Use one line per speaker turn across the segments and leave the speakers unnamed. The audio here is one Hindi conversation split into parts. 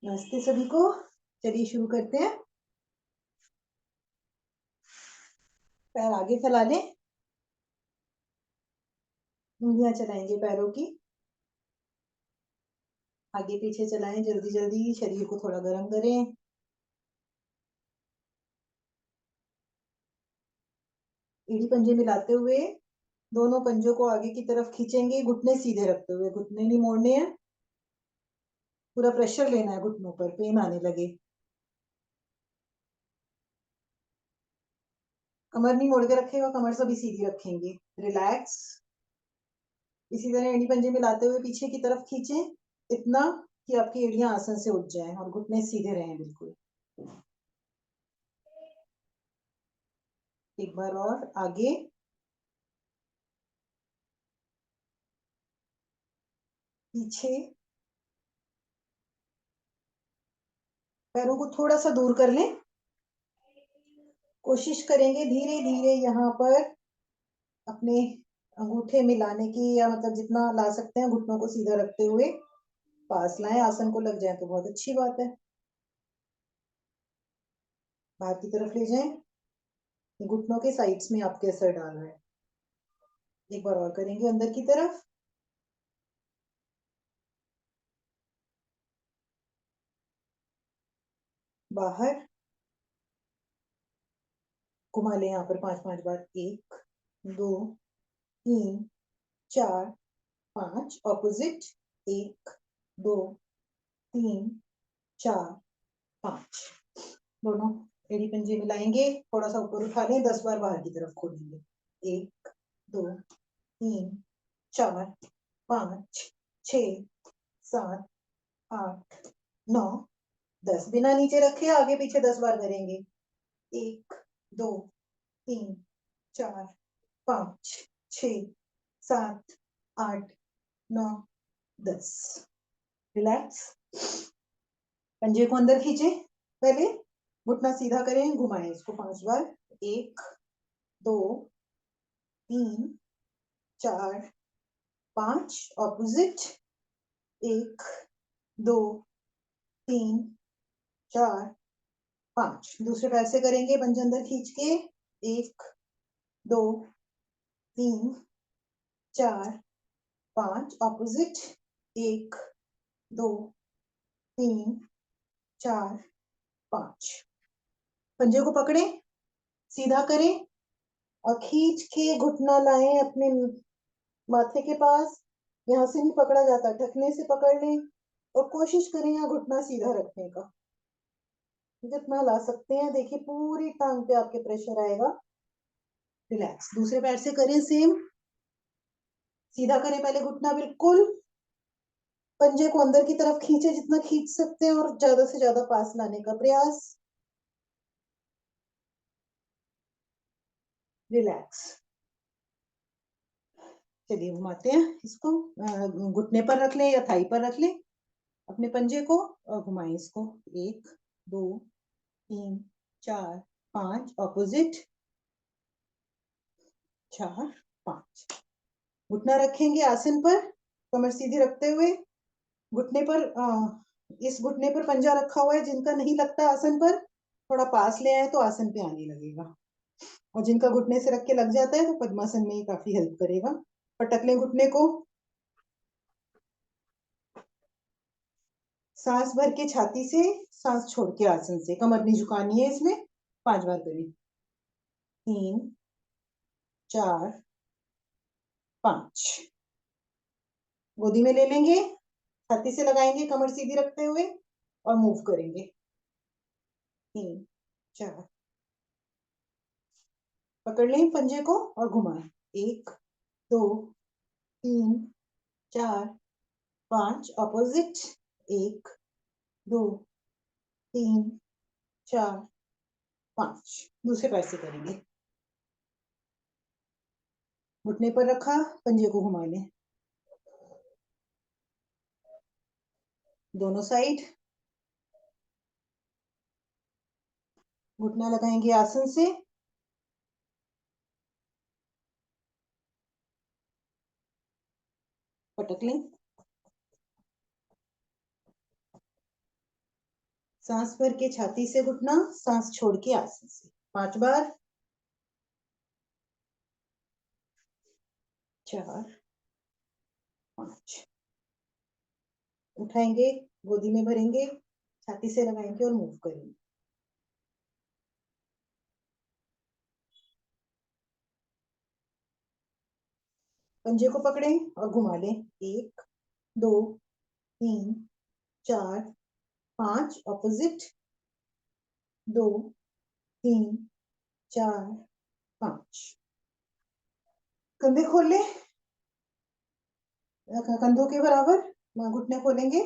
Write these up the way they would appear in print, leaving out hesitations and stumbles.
नमस्ते सभी को। चलिए शुरू करते हैं। पैर आगे फैला लें, उंगलियां चलाएंगे पैरों की, आगे पीछे चलाएं जल्दी जल्दी, शरीर को थोड़ा गर्म करें। एड़ी पंजे मिलाते हुए दोनों पंजों को आगे की तरफ खींचेंगे, घुटने सीधे रखते हुए, घुटने नहीं मोड़ने हैं। पूरा प्रेशर लेना है घुटनों पर, पेन आने लगे। कमर नहीं मोड़ के रखेगा, कमर सभी सीधी रखेंगे। रिलैक्स। इसी तरह एड़ी पंजे मिलाते हुए पीछे की तरफ खींचें, इतना कि आपकी एड़ियां आसन से उठ जाएं और घुटने सीधे रहें बिल्कुल। एक बार और आगे, पीछे। पैरों को थोड़ा सा दूर कर लें। कोशिश करेंगे धीरे धीरे यहाँ पर अपने अंगूठे मिलाने की, या मतलब जितना ला सकते हैं घुटनों को सीधा रखते हुए पास लाएं। आसन को लग जाए तो बहुत अच्छी बात है। बाहर की तरफ ले जाएं। घुटनों के साइड्स में आपके असर डाल रहा है। एक बार और करेंगे अंदर की तरफ। बाहर घुमा लें यहाँ पर 5-5 बार। 1 2 3 4 5। ऑपोजिट। 1 2 3 4 5। दोनों एड़ी पंजे मिलाएंगे, थोड़ा सा ऊपर उठा लें, 10 बार बाहर की तरफ खोलेंगे। 1 2 3 4 5 6 7 8 9 10। बिना नीचे रखे आगे पीछे 10 बार करेंगे। 1 2 3 4 5 6 7 8 9 10। रिलैक्स। पंजे को अंदर खींचे। पहले घुटना सीधा करें, घुमाएं इसको 5 बार। 1 2 3 4 5। ऑपोजिट। 1 2 3 4 5। दूसरे पैर से करेंगे, पंजे अंदर खींच के। 1 2 3 4 5। ऑपोजिट। 1 2 3 4 5। पंजे को पकड़े, सीधा करें और खींच के घुटना लाएं अपने माथे के पास। यहाँ से नहीं पकड़ा जाता, ढकने से पकड़ लें और कोशिश करें यहाँ घुटना सीधा रखने का, जितना ला सकते हैं। देखिए पूरी टांग पे आपके प्रेशर आएगा। रिलैक्स। दूसरे पैर से करें सेम। सीधा करें पहले घुटना बिल्कुल। पंजे को अंदर की तरफ खींचे जितना खींच सकते हैं और ज्यादा से ज्यादा पास लाने का प्रयास। रिलैक्स। चलिए घुमाते हैं इसको। घुटने पर रख लें या थाई पर रख लें अपने पंजे को और घुमाएं इसको। 1 2 3 4 5। ऑपोजिट। 4 5। घुटना रखेंगे आसन पर, कमर सीधी रखते हुए। घुटने पर इस घुटने पर पंजा रखा हुआ है, जिनका नहीं लगता आसन पर थोड़ा पास ले आए तो आसन पे आने लगेगा। और जिनका घुटने से रख के लग जाता है तो पद्मासन में ही काफी हेल्प करेगा। पटक लें घुटने को। सांस भर के छाती से, सांस छोड़ के आसन से। कमर नहीं झुकानी है इसमें। 5 बार करें। 3 4 5। गोदी में ले लेंगे, छाती से लगाएंगे कमर सीधी रखते हुए और मूव करेंगे। 3 4। पकड़ लें पंजे को और घुमाएं। 1 2 3 4 5। ऑपोजिट। 1 2 3 4 5। दूसरे पैर से करेंगे। घुटने पर रखा, पंजे को घुमा लें दोनों साइड। घुटना लगाएंगे आसन से। पटक लें। सांस भर के छाती से घुटना, सांस छोड़ के आसन से 5 बार। 4 5 उठाएंगे, गोदी में भरेंगे, छाती से लगाएंगे और मूव करेंगे। पंजे को पकड़ें और घुमा लें। 1 2 3 4 5 ऑपोजिट। 2 3 4 5। कंधे खोल लें, कंधों के बराबर घुटने खोलेंगे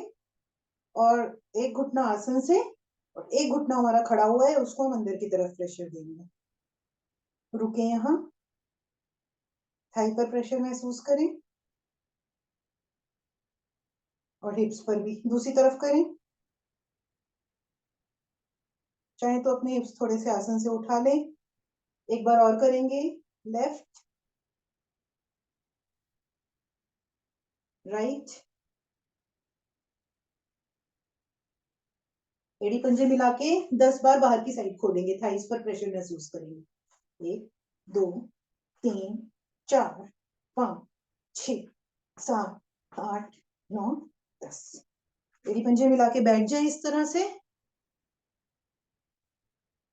और एक घुटना आसन से और एक घुटना हमारा खड़ा हुआ है, उसको हम अंदर की तरफ प्रेशर देंगे। रुके यहाँ, थाई पर प्रेशर महसूस करें और हिप्स पर भी। दूसरी तरफ करें, चाहे तो अपने हिप्स थोड़े से आसन से उठा लें। एक बार और करेंगे, लेफ्ट राइट। एड़ी पंजे मिला के 10 बार बाहर की साइड खोलेंगे, थाइस पर प्रेशर महसूस करेंगे। 1 2 3 4 5 6 7 8 9 10। एड़ी पंजे मिला के बैठ जाए इस तरह से,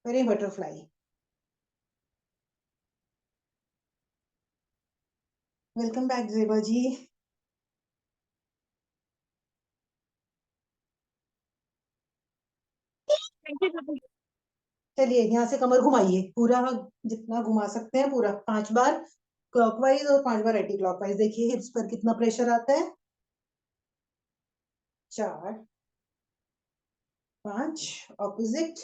करें बटरफ्लाई। वेलकम बैक जेबा जी। चलिए यहाँ से कमर घुमाइए, पूरा जितना घुमा सकते हैं पूरा 5 बार क्लॉकवाइज और 5 बार एंटी क्लॉकवाइज। देखिए हिप्स पर कितना प्रेशर आता है। 4 5 ऑपोजिट।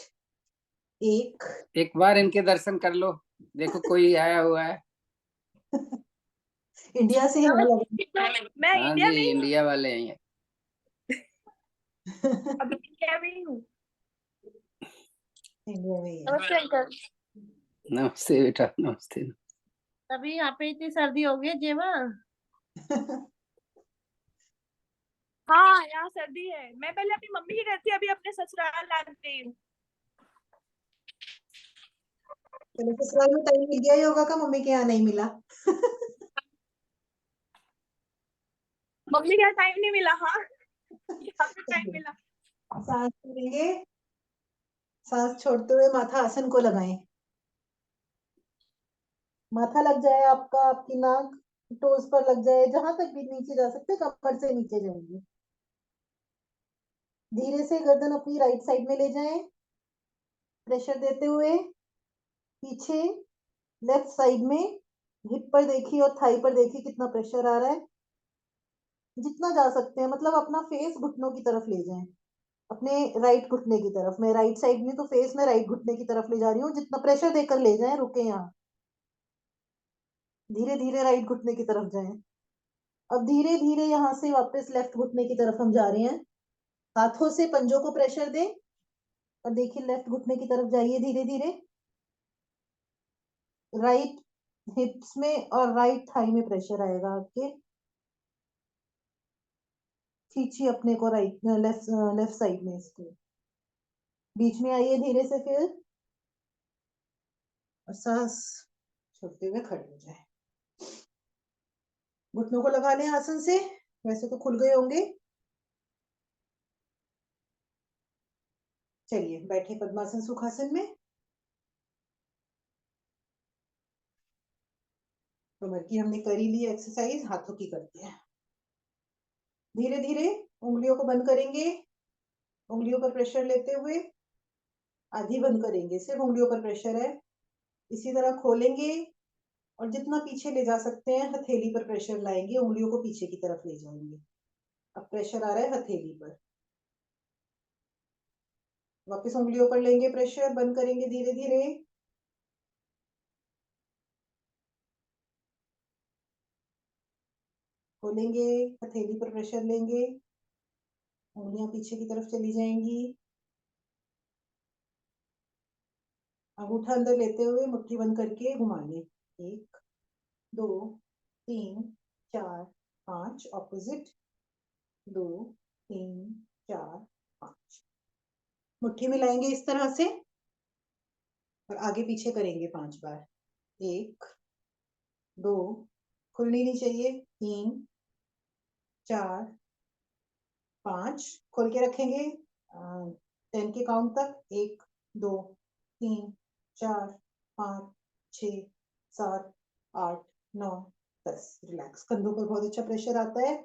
1
एक बार इनके दर्शन कर लो, देखो कोई आया हुआ है।
इंडिया से है लग
मैं
हाँ
इंडिया
जी,
में ही हूँ।
इंडिया वाले हैं ये।
अभी इंडिया में ही हूँ।
इंडिया में ही है।
नमस्ते अंकल।
नमस्ते बेटा, नमस्ते।
अभी यहाँ पे इतनी सर्दी हो गई है जेमा। हाँ यहाँ सर्दी है। मैं पहले अपनी मम्मी की घर थी, अभी अपने ससुराल आ गई हूँ।
चलो ससुराल में टाइम मिल गया ही होगा का, मम्मी के यहाँ नहीं मिला।
मम्मी का टाइम नहीं मिला। हाँ यहाँ पे टाइम मिला।
सांस लेंगे, सांस छोड़ते हुए माथा आसन को लगाएं। माथा लग जाए आपका, आपकी नाक टोस पर लग जाए, जहां तक भी नीचे जा सकते, कमर से नीचे जाएंगे। धीरे से गर्दन अपनी राइट साइड में ले जाएं, प्रेशर देते हुए। पीछे लेफ्ट साइड में हिप पर देखिए और थाई पर देखिए कितना प्रेशर आ रहा है। जितना जा सकते हैं, मतलब अपना फेस घुटनों की तरफ ले जाएं, अपने राइट घुटने की तरफ। मैं राइट साइड में, तो फेस में राइट घुटने की तरफ ले जा रही हूँ। जितना प्रेशर देकर ले जाएं, रुके यहाँ, धीरे धीरे राइट घुटने की तरफ जाएं। अब धीरे धीरे यहाँ से वापस लेफ्ट घुटने की तरफ हम जा रहे हैं। हाथों से पंजों को प्रेशर दें और देखिए लेफ्ट घुटने की तरफ जाइए धीरे धीरे। राइट हिप्स में और राइट थाई में प्रेशर आएगा आपके। खींचिए अपने को राइट लेफ्ट लेफ्ट साइड में, इसको बीच में आइए धीरे से फिर, और सांस छोड़ते हुए खड़े हो जाए। घुटनों को लगा लें आसन से, वैसे तो खुल गए होंगे। चलिए बैठे पद्मासन सुखासन में। कमर की हमने करी ली एक्सरसाइज, हाथों की करते हैं। धीरे धीरे उंगलियों को बंद करेंगे, उंगलियों पर प्रेशर लेते हुए। आधी बंद करेंगे, सिर्फ उंगलियों पर प्रेशर है। इसी तरह खोलेंगे और जितना पीछे ले जा सकते हैं हथेली पर प्रेशर लाएंगे, उंगलियों को पीछे की तरफ ले जाएंगे। अब प्रेशर आ रहा है हथेली पर, वापस उंगलियों पर लेंगे प्रेशर, बंद करेंगे धीरे धीरे। खोलेंगे, हथेली पर प्रेशर लेंगे, उंगलियां पीछे की तरफ चली जाएंगी। अंगूठा अंदर लेते हुए मुट्ठी बंद करके घुमा लें। 1 2 3 4 5 ऑपोजिट। 2 3 4 5। मुट्ठी मिलाएंगे इस तरह से और आगे पीछे करेंगे 5 बार। 1 2 खुलनी नहीं चाहिए, 3 4 5 खोल के रखेंगे 10 के काउंट तक। 1 2 3 4 5 6 7 8 9 10। रिलैक्स, कंधों पर बहुत अच्छा प्रेशर आता है।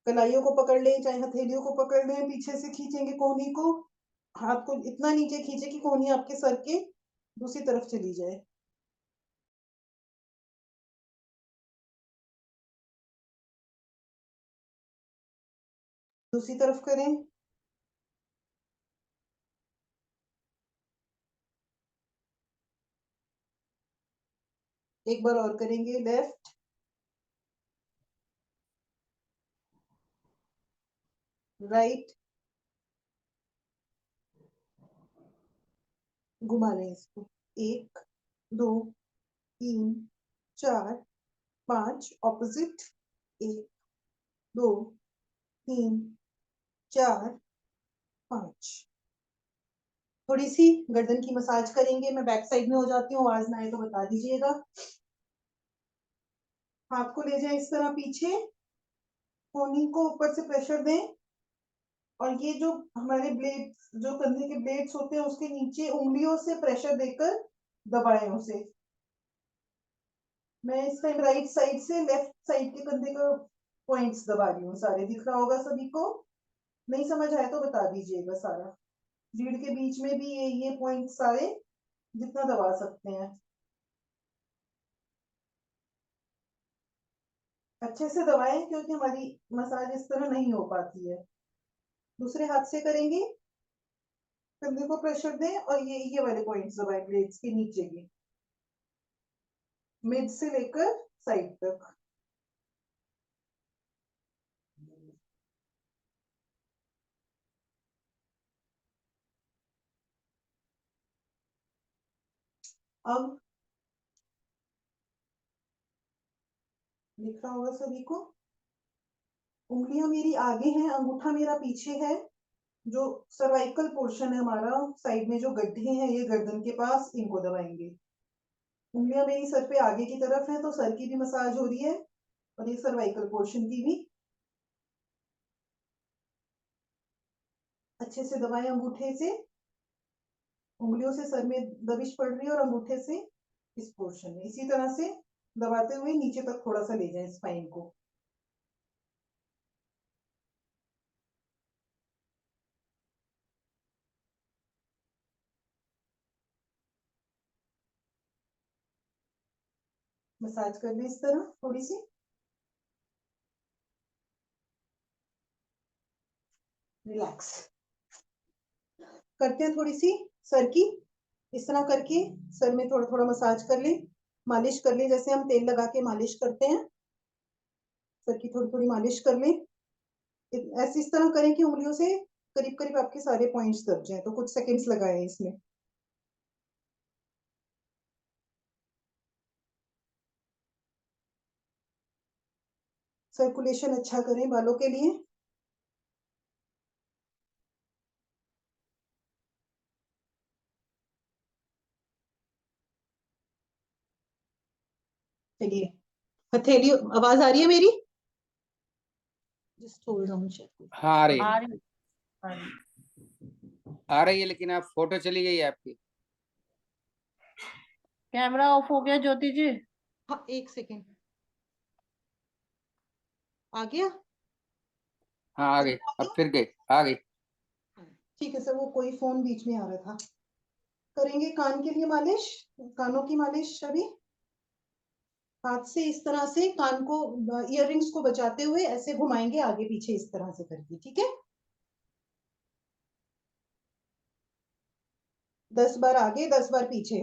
कलाइयों को पकड़ ले, चाहे हथेलियों को पकड़ ले, पीछे से खींचेंगे कोहनी को, हाथ को इतना नीचे खींचे कि कोहनी आपके सर के दूसरी तरफ चली जाए। दूसरी तरफ करें। एक बार और करेंगे, लेफ्ट राइट, घुमा लें इसको। 1 2 3 4 5 ऑपोजिट। 1 2 3 4 5। थोड़ी सी गर्दन की मसाज करेंगे। मैं बैक साइड में हो जाती हूँ, आवाज ना आए तो बता दीजिएगा। हाथ को ले जाए इस तरह पीछे, कोहनी को ऊपर से प्रेशर दें और ये जो हमारे ब्लेड, जो कंधे के ब्लेड्स होते हैं, उसके नीचे उंगलियों से प्रेशर देकर दबाएं उसे। मैं इस टाइम राइट साइड से लेफ्ट साइड के कंधे का पॉइंट्स दबा रही हूँ। सारे दिख रहा होगा सभी को? नहीं समझ आए तो बता दीजिएगा। सारा रीढ़ के बीच में भी ये पॉइंट सारे जितना दबा सकते हैं। अच्छे से दबाएं क्योंकि हमारी मसाज इस तरह नहीं हो पाती है। दूसरे हाथ से करेंगे, कंधे को प्रेशर दें और ये वाले पॉइंट्स दबाएं ब्लेड्स के नीचे के, मिड से लेकर साइड तक। अब दिख रहा होगा सभी को? उंगलियां मेरी आगे हैं, अंगूठा मेरा पीछे है। जो सर्वाइकल पोर्शन है हमारा, साइड में जो गड्ढे हैं ये गर्दन के पास, इनको दबाएंगे। उंगलियां मेरी सर पे आगे की तरफ है तो सर की भी मसाज हो रही है और ये सर्वाइकल पोर्शन की भी। अच्छे से दबाएं अंगूठे से, उंगलियों से सर में दबिश पड़ रही है और अंगूठे से इस पोर्शन में। इसी तरह से दबाते हुए नीचे तक थोड़ा सा ले जाएं स्पाइन को। मसाज कर लें इस तरह थोड़ी सी। रिलैक्स करते हैं थोड़ी सी सर की। इस तरह करके सर में थोड़ा थोड़ा मसाज कर लें, मालिश कर लें, जैसे हम तेल लगा के मालिश करते हैं। सर की थोड़ी थोड़ी मालिश कर लें। ऐसे इस तरह करें कि उंगलियों से करीब करीब आपके सारे पॉइंट्स दब जाएं। तो कुछ सेकंड्स लगाएं इसमें। सर्कुलेशन अच्छा करें बालों के लिए। चलिए, हथेली, आवाज आ रही है मेरी? Just hold on, check.
हाँ आ रही है,
आ रही
आ रही है, लेकिन आप फोटो चली गई है आपकी।
कैमरा ऑफ हो गया ज्योति जी।
हाँ, एक सेकेंड। आ गया?
हाँ आ गई, अब फिर गई, आ गई।
ठीक है सर, वो कोई फोन बीच में आ रहा था। करेंगे कान के लिए मालिश, कानों की मालिश। अभी हाथ से इस तरह से कान को, इयररिंग्स को बचाते हुए ऐसे घुमाएंगे आगे पीछे इस तरह से करके। ठीक है? 10 बार आगे, 10 बार पीछे।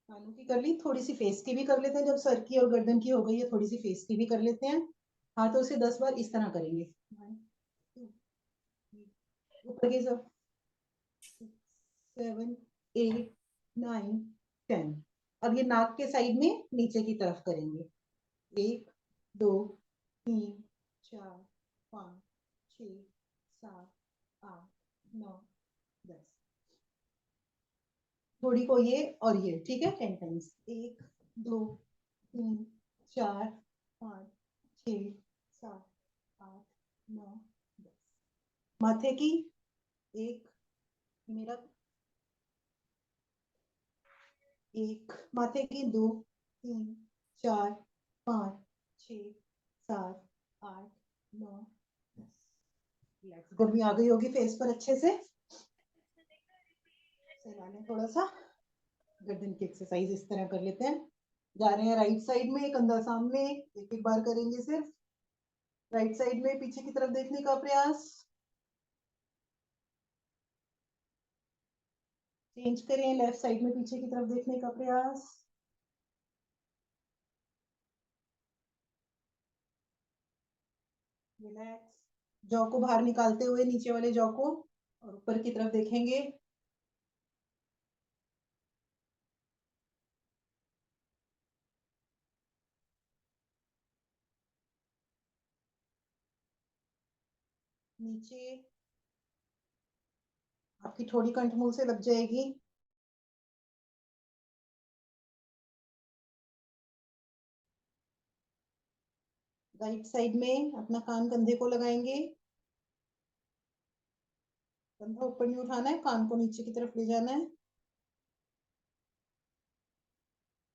कानों की कर ली, थोड़ी सी फेस की भी कर लेते हैं। जब सर की और गर्दन की हो गई है, थोड़ी सी फेस की भी कर लेते हैं। हाथों से 10 बार इस तरह करेंगे। ऊपर के सब 7 8 9 10। अब ये नाक के साइड में नीचे की तरफ करेंगे। 1 2 3 4 5 6 7 8 9 10। थोड़ी को ये और ये, ठीक है, 10 टाइम्स। 1 2 3 4 5 6 7 8 9 10। माथे की एक, मेरा एक, माथे की 2 3 4 5 6 7 8 9 10। गर्मी आ गई होगी फेस पर अच्छे से। सहला लें थोड़ा सा। गर्दन की एक्सरसाइज इस तरह कर लेते हैं। जा रहे हैं राइट साइड में, कंधा सामने, एक एक बार करेंगे सिर्फ। राइट साइड में पीछे की तरफ देखने का प्रयास। चेंज करें, लेफ्ट साइड में पीछे की तरफ देखने का प्रयास। रिलैक्स। जॉ को बाहर निकालते हुए, नीचे वाले जॉ को, और ऊपर की तरफ देखेंगे। नीचे आपकी थोड़ी कंठमूल से लग जाएगी। राइट साइड में अपना कान कंधे को लगाएंगे। कंधा ऊपर नहीं उठाना है, कान को नीचे की तरफ ले जाना है।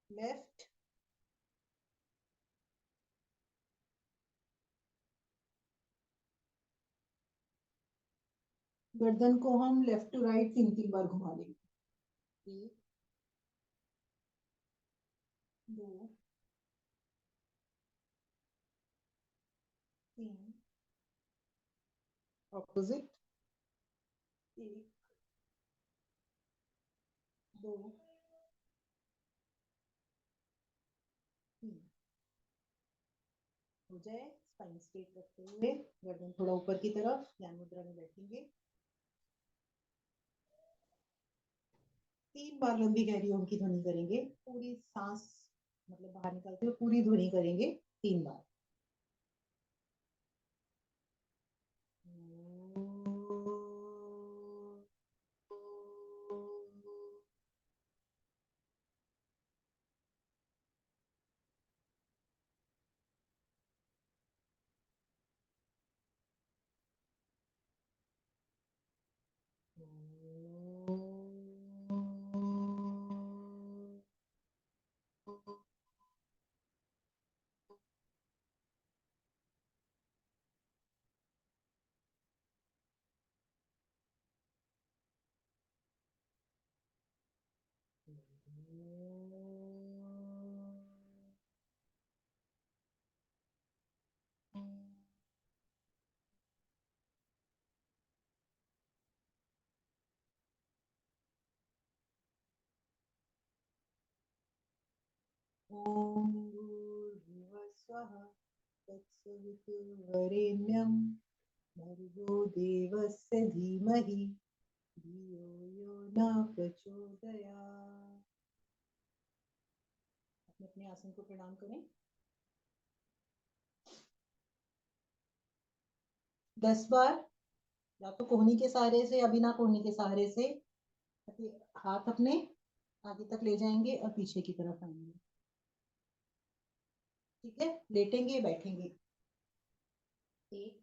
लेफ्ट, गर्दन को हम लेफ्ट टू राइट 3 3 बार घुमा लेंगे। 1 2 3, ऑपोजिट। 1 2 3। हो जाए। स्पाइन स्ट्रेट रखते हुए गर्दन थोड़ा ऊपर की तरफ, ध्यान मुद्रा में बैठेंगे। 3 बार लंबी गहरी ओम की ध्वनि करेंगे। पूरी सांस मतलब बाहर निकालते हुए पूरी ध्वनि करेंगे 3 बार। ओम भूर्भुवस्वः तत्सवितुर्वरेण्यं भर्गो देवस्य धीमहि धियो यो न प्रचोदयात्। अपने अपने आसन को प्रणाम करें। 10 बार, या तो कोहनी के सहारे से या बिना कोहनी के सहारे से हाथ अपने आगे तक ले जाएंगे और पीछे की तरफ आएंगे। ठीक है, लेटेंगे बैठेंगे। 1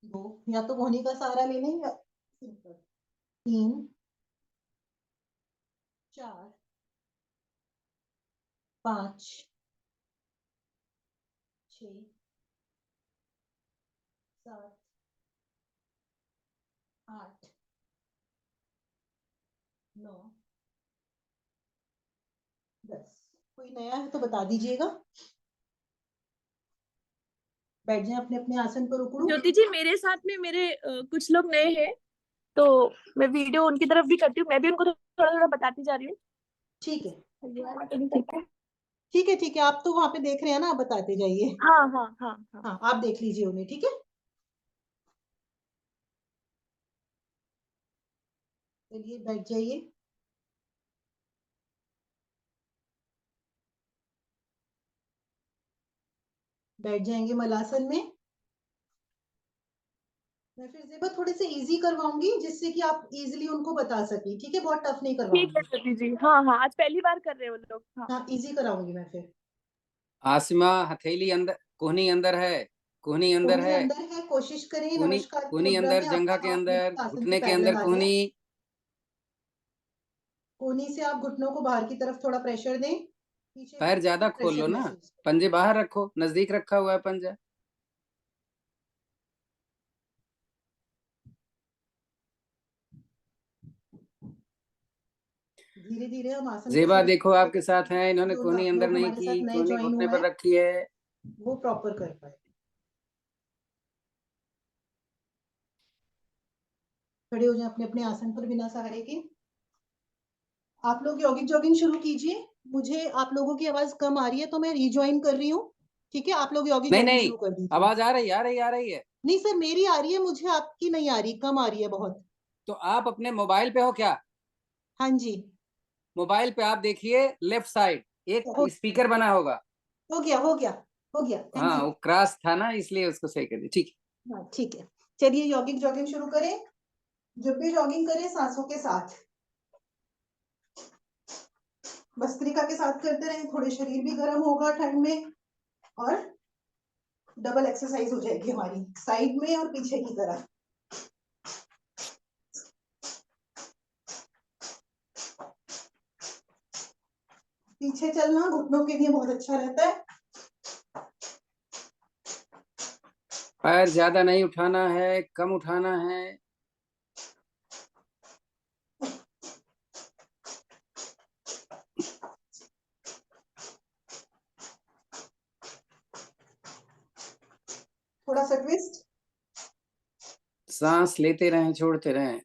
2, या तो कोहनी का सहारा ले लें या सिंपल। 3 4 5 6 7 8 9 10। कोई नया है तो बता दीजिएगा। बैठ जाए अपने अपने आसन पर उकड़ू।
ज्योति जी, मेरे साथ में मेरे कुछ लोग नए हैं, तो मैं वीडियो उनकी तरफ भी करती हूँ, मैं भी उनको थोड़ा थोड़ा बताती जा रही हूँ।
ठीक है
ठीक है।
ठीक है ठीक है, आप तो वहां पे देख रहे हैं ना, आप बताते जाइए।
हाँ हाँ हाँ हाँ।
हाँ, आप देख लीजिए उन्हें। ठीक है, चलिए बैठ जाइए। बैठ जाएंगे मलासन में। मैं फिर ज़ेबा थोड़े से इजी करवाऊंगी जिससे कि आप इजीली उनको बता सकें, ठीक है? बहुत टफ नहीं
ठीक है
करवाऊंगी।
श्रुति जी। हाँ हाँ, आज पहली बार कर रहे हैं वो लोग। हाँ
हाँ, इजी कराऊंगी मैं फिर।
आसिमा, हथेली अंदर, कोहनी अंदर है, कोहनी अंदर
कोहनी
है,
अंदर है, कोशिश करें
कोहनी,
नमस्कार की
कोहनी
मुद्रा
अंदर,
में
जंघा
आपका
के
हाथ
अंदर,
बिल्कुल आसन के
घुटने के अंदर
पैरेलल आ जाए।
कोहनी।
कोहनी से आप घुटनों को बाहर की तरफ थोड़ा प्रेशर दें, पीछे भी
पैर ज्यादा खोल लो
प्रेशर
ना,
महसूस करें।
पंजे बाहर रखो, नजदीक रखा हुआ है पंजा।
धीरे धीरे हम आसन को
जेबा
फिर
देखो आपके साथ हैं, इन्होंने
जो
कोहनी अंदर
लोग
नहीं
हमारे
की,
साथ नए
कोहनी
ज्वाइन
घुटने
हुआ
पर
है
रखी है।
वो प्रॉपर कर पाए। खड़े हो जाएं अपने अपने आसन पर बिना सहारे के। आप लोग यौगिक जॉगिंग शुरू कीजिए। मुझे आप लोगों की आवाज कम आ रही है तो मैं रिज्वाइन कर रही हूँ। ठीक है, आप लोग यौगिक
नहीं
जॉगिंग
नहीं,
शुरू कर दीजिए।
आवाज आ रही, आ रही, आ रही है।
नहीं सर, मेरी आ रही है, मुझे आपकी नहीं आ रही, कम आ रही है बहुत।
तो आप अपने मोबाइल पे हो क्या?
हाँ जी।
मोबाइल पे आप देखिए लेफ्ट साइड एक
हो
स्पीकर बना होगा।
हो गया हो गया हो गया, थैंक
हाँ,
यू।
वो क्रॉस था ना, इसलिए उसको सही कर दिया। ठीक है।
हाँ ठीक है, चलिए यौगिक जॉगिंग शुरू करें। जब भी जॉगिंग करें सांसों के साथ, भस्त्रिका के साथ करते रहें, थोड़े शरीर भी गर्म होगा ठंड में, और डबल एक्सरसाइज हो जाएगी हमारी साइड में और पीछे की तरफ। पीछे चलना घुटनों के लिए बहुत अच्छा रहता है।
पैर ज्यादा नहीं उठाना है, कम उठाना है।
थोड़ा सा ट्विस्ट।
सांस लेते रहें, छोड़ते रहें।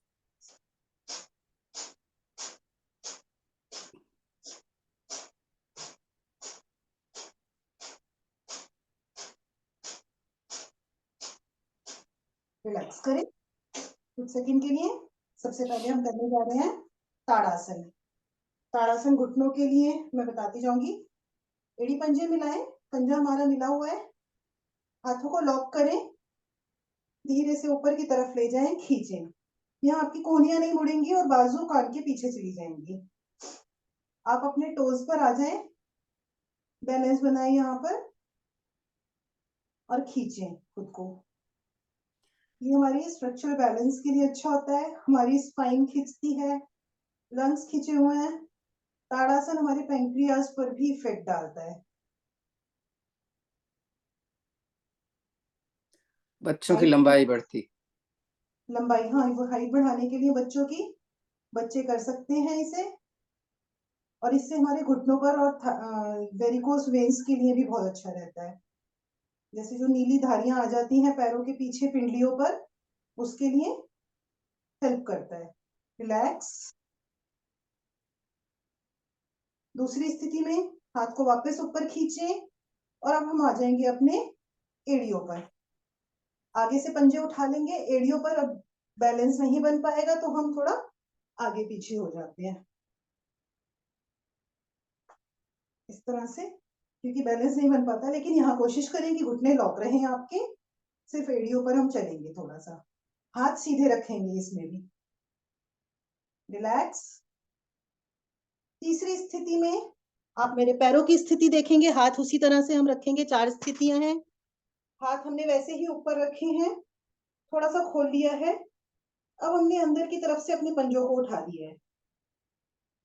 रिलैक्स करें कुछ सेकंड के लिए। सबसे पहले हम करने जा रहे हैं ताड़ासन। ताड़ासन घुटनों के लिए मैं बताती जाऊंगी। एड़ी पंजे मिलाएं, पंजा हमारा मिला हुआ है, हाथों को लॉक करें, धीरे से ऊपर की तरफ ले जाएं, खींचें। यहाँ आपकी कोहनियां नहीं मुड़ेंगी और बाजू कान के पीछे चली जाएंगी। आप अपने टोज पर आ जाएं, बैलेंस बनाएं यहाँ पर और खींचें खुद को। ये हमारी स्ट्रक्चरल बैलेंस के लिए अच्छा होता है, हमारी स्पाइन खींचती है, लंग्स खींचे हुए हैं। ताड़ासन हमारे पैंक्रियाज पर भी इफेक्ट डालता है।
बच्चों की लंबाई बढ़ती।
लंबाई, हाँ, वो हाइट बढ़ाने के लिए बच्चों की, बच्चे कर सकते हैं इसे। और इससे हमारे घुटनों पर और वेरिकोस वेन्स के लिए भी बहुत अच्छा रहता है। जैसे जो नीली धारियां आ जाती हैं पैरों के पीछे पिंडलियों पर, उसके लिए हेल्प करता है। रिलैक्स। दूसरी स्थिति में हाथ को वापस ऊपर खींचें और अब हम आ जाएंगे अपने एड़ियों पर। आगे से पंजे उठा लेंगे एड़ियों पर। अब बैलेंस नहीं बन पाएगा तो हम थोड़ा आगे पीछे हो जाते हैं इस तरह से, क्योंकि बैलेंस नहीं बन पाता। लेकिन यहाँ कोशिश करें कि घुटने लॉक रहे आपके, सिर्फ एड़ियों पर हम चलेंगे थोड़ा सा, हाथ सीधे रखेंगे इसमें भी। रिलैक्स। तीसरी स्थिति में आप मेरे पैरों की स्थिति देखेंगे, हाथ उसी तरह से हम रखेंगे। 4 स्थितियां हैं। हाथ हमने वैसे ही ऊपर रखे हैं, थोड़ा सा खोल लिया है। अब हमने अंदर की तरफ से अपने पंजों को उठा लिया है,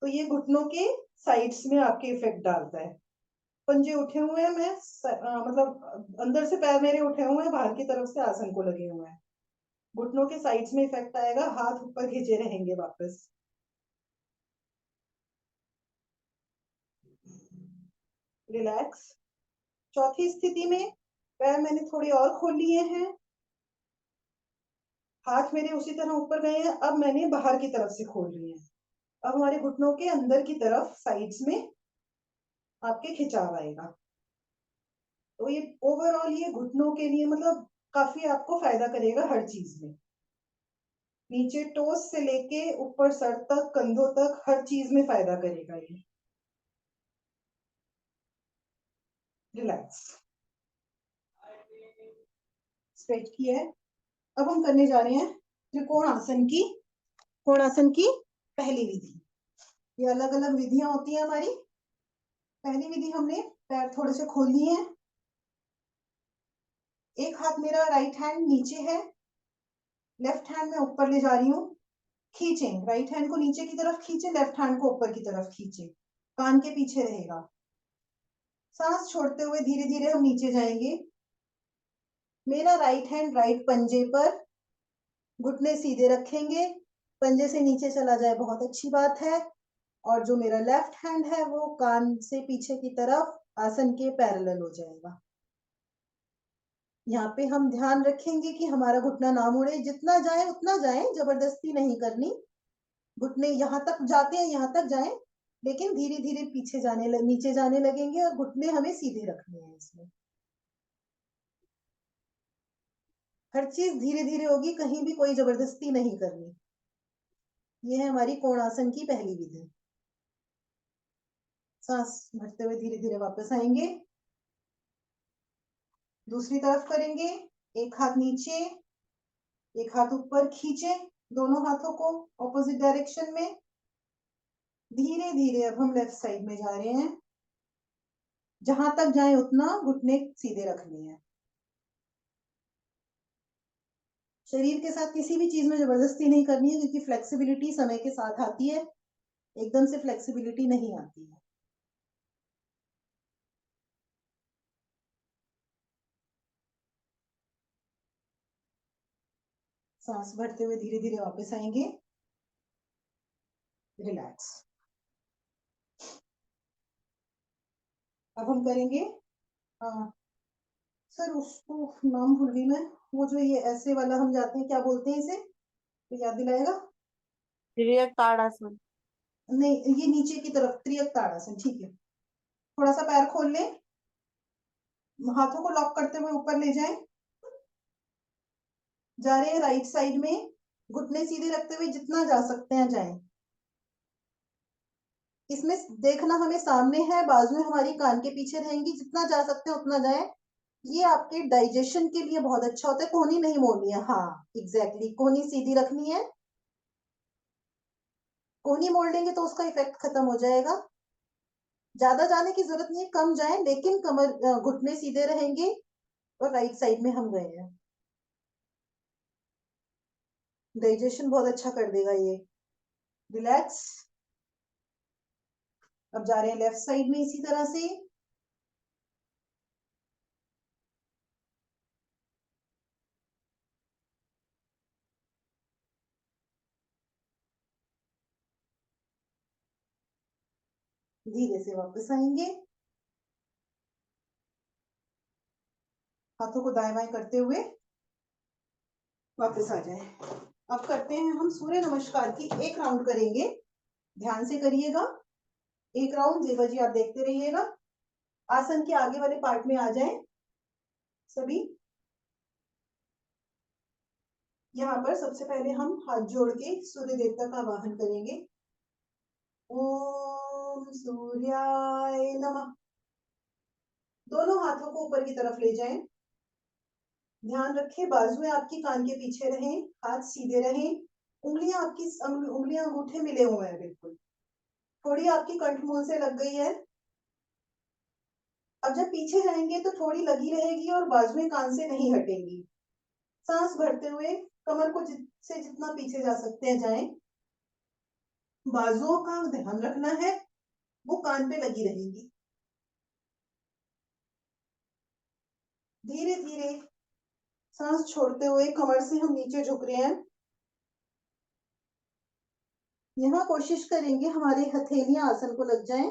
तो ये घुटनों के साइड्स में आपके इफेक्ट डालता है। पंजे उठे हुए हैं, मैं मतलब अंदर से पैर मेरे उठे हुए हैं, बाहर की तरफ से आसन को लगे हुए हैं। घुटनों के साइड्स में इफेक्ट आएगा, हाथ ऊपर खींचे रहेंगे वापस। रिलैक्स। चौथी स्थिति में पैर मैंने थोड़े और खोल लिए हैं, हाथ मेरे उसी तरह ऊपर गए हैं, अब मैंने बाहर की तरफ से खोल लिए हैं। अब हमारे घुटनों के अंदर की तरफ साइड्स में आपके खिंचाव आएगा। तो ये ओवरऑल ये घुटनों के लिए मतलब काफी आपको फायदा करेगा हर चीज में। नीचे टोस से लेके ऊपर सर तक, कंधों तक, हर चीज में फायदा करेगा ये। रिलैक्स। स्ट्रेच किया है। अब हम करने जा रहे हैं त्रिकोणासन की पहली विधि। ये अलग अलग विधियां होती है हमारी। पहली विधि हमने पैर थोड़े से खोल लिए हैं। एक हाथ मेरा राइट हैंड नीचे है, लेफ्ट हैंड में ऊपर ले जा रही हूँ। खींचें, राइट हैंड को नीचे की तरफ खींचे, लेफ्ट हैंड को ऊपर की तरफ खींचे, कान के पीछे रहेगा। सांस छोड़ते हुए धीरे धीरे हम नीचे जाएंगे। मेरा राइट हैंड राइट पंजे पर, घुटने सीधे रखेंगे, पंजे से नीचे चला जाए बहुत अच्छी बात है। और जो मेरा लेफ्ट हैंड है वो कान से पीछे की तरफ आसन के पैरेलल हो जाएगा। यहाँ पे हम ध्यान रखेंगे कि हमारा घुटना ना मुड़े, जितना जाए उतना जाए, जबरदस्ती नहीं करनी। घुटने यहाँ तक जाते हैं, यहाँ तक जाएं, लेकिन धीरे धीरे पीछे नीचे जाने लगेंगे और घुटने हमें सीधे रखने हैं। इसमें हर चीज धीरे धीरे होगी, कहीं भी कोई जबरदस्ती नहीं करनी। ये है हमारी कोणासन की पहली विधि। सांस भरते हुए धीरे धीरे वापस आएंगे। दूसरी तरफ करेंगे। एक हाथ नीचे, एक हाथ ऊपर, खींचे दोनों हाथों को ऑपोजिट डायरेक्शन में। धीरे धीरे अब हम लेफ्ट साइड में जा रहे हैं। जहां तक जाए उतना घुटने सीधे रखने हैं। शरीर के साथ किसी भी चीज में जबरदस्ती नहीं करनी है, क्योंकि फ्लेक्सिबिलिटी समय के साथ आती है, एकदम से फ्लेक्सिबिलिटी नहीं आती है। सांस भरते हुए धीरे धीरे वापस आएंगे। रिलैक्स। अब हम करेंगे सर उसको नाम भूल गई मैं, वो जो ये ऐसे वाला हम जाते हैं, क्या बोलते हैं इसे, तो याद दिलाएगा?
त्रियक ताड़ासन।
नहीं, ये नीचे की तरफ त्रियक ताड़ासन। ठीक है, थोड़ा सा पैर खोल लें, हाथों को लॉक करते हुए ऊपर ले जाएं। जा रहे हैं राइट साइड में, घुटने सीधे रखते हुए जितना जा सकते हैं जाएं। इसमें देखना हमें सामने है, बाजुएं हमारी कान के पीछे रहेंगी, जितना जा सकते हैं उतना जाएं। ये आपके डाइजेशन के लिए बहुत अच्छा होता है। कोहनी नहीं मोड़नी है, हाँ एग्जैक्टली, कोहनी सीधी रखनी है। कोहनी मोड़ लेंगे तो उसका इफेक्ट खत्म हो जाएगा। ज्यादा जाने की जरूरत नहीं है, कम जाए, लेकिन कमर घुटने सीधे रहेंगे। और राइट साइड में हम गए हैं। डाइजेशन बहुत अच्छा कर देगा ये। रिलैक्स। अब जा रहे हैं लेफ्ट साइड में इसी तरह से। धीरे से वापस आएंगे, हाथों को दाएं बाएं करते हुए वापस आ जाए। अब करते हैं हम सूर्य नमस्कार की, एक राउंड करेंगे, ध्यान से करिएगा। एक राउंड जेबा जी आप देखते रहिएगा। आसन के आगे वाले पार्ट में आ जाएं सभी। यहाँ पर सबसे पहले हम हाथ जोड़ के सूर्य देवता का आवाहन करेंगे। ओम सूर्याय नमः। दोनों हाथों को ऊपर की तरफ ले जाएं। ध्यान रखें बाजुएं आपकी कान के पीछे रहें, हाथ सीधे रहें, उंगलियां आपकी उंगलियां अंगूठे मिले हुए हैं बिल्कुल, थोड़ी आपकी कंठमूल से लग गई है। अब जब पीछे जाएंगे तो थोड़ी लगी रहेगी और बाजुएं कान से नहीं हटेंगी। सांस भरते हुए कमर को जितना पीछे जा सकते हैं जाएं। बाजुओं का ध्यान रखना है, वो कान पे लगी रहेगी। धीरे धीरे सांस छोड़ते हुए कमर से हम नीचे झुक रहे हैं। यहाँ कोशिश करेंगे हमारी हथेलियां आसन को लग जाएं।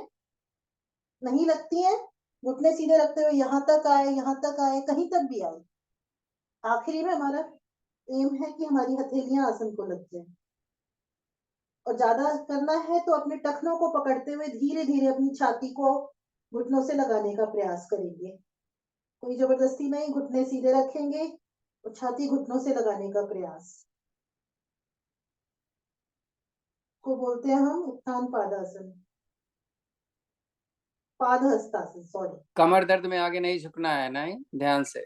नहीं लगती हैं, घुटने सीधे रखते हुए यहाँ तक आए, यहाँ तक आए, कहीं तक भी आए। आखिरी में हमारा एम है कि हमारी हथेलियां आसन को लग जाए। और ज्यादा करना है तो अपने टखनों को पकड़ते हुए धीरे धीरे अपनी छाती को घुटनों से लगाने का प्रयास करेंगे। कोई जबरदस्ती नहीं, घुटने सीधे रखेंगे और छाती घुटनों से लगाने का प्रयास को बोलते हैं हम उत्थान पादासन, पाद हस्तासन, सॉरी।
कमर दर्द में आगे नहीं झुकना है, नहीं, ध्यान से।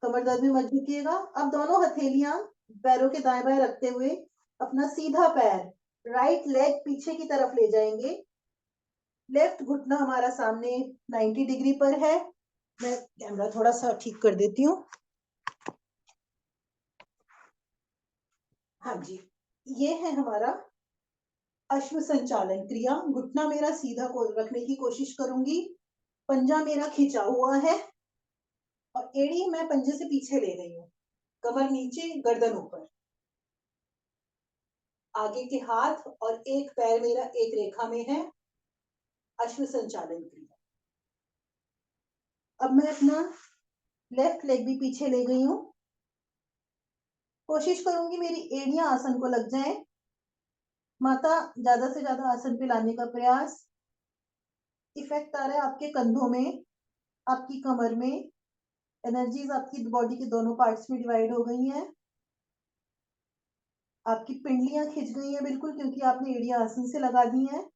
कमर दर्द में मत झुकिएगा। अब दोनों हथेलियां पैरों के दाएं बाएं रखते हुए अपना सीधा पैर राइट लेग पीछे की तरफ ले जाएंगे। लेफ्ट घुटना हमारा सामने 90 डिग्री पर है। मैं कैमरा थोड़ा सा ठीक कर देती हूँ। हाँ जी, ये है हमारा अश्व संचालन क्रिया। घुटना मेरा सीधा को रखने की कोशिश करूंगी, पंजा मेरा खिंचा हुआ है और एड़ी मैं पंजे से पीछे ले रही हूँ, कमर नीचे गर्दन ऊपर, आगे के हाथ और एक पैर मेरा एक रेखा में है। अश्व संचालन क्रिया। अब मैं अपना लेफ्ट लेग भी पीछे ले गई हूँ। कोशिश करूंगी मेरी एड़ियां आसन को लग जाएं। माथा ज्यादा से ज्यादा आसन पे लाने का प्रयास। इफेक्ट आ रहा है आपके कंधों में, आपकी कमर में। एनर्जीज आपकी बॉडी के दोनों पार्ट्स में डिवाइड हो गई हैं। आपकी पिंडलियां खिंच गई हैं बिल्कुल, क्योंकि आपने एड़ियां आसन से लगा दी हैं।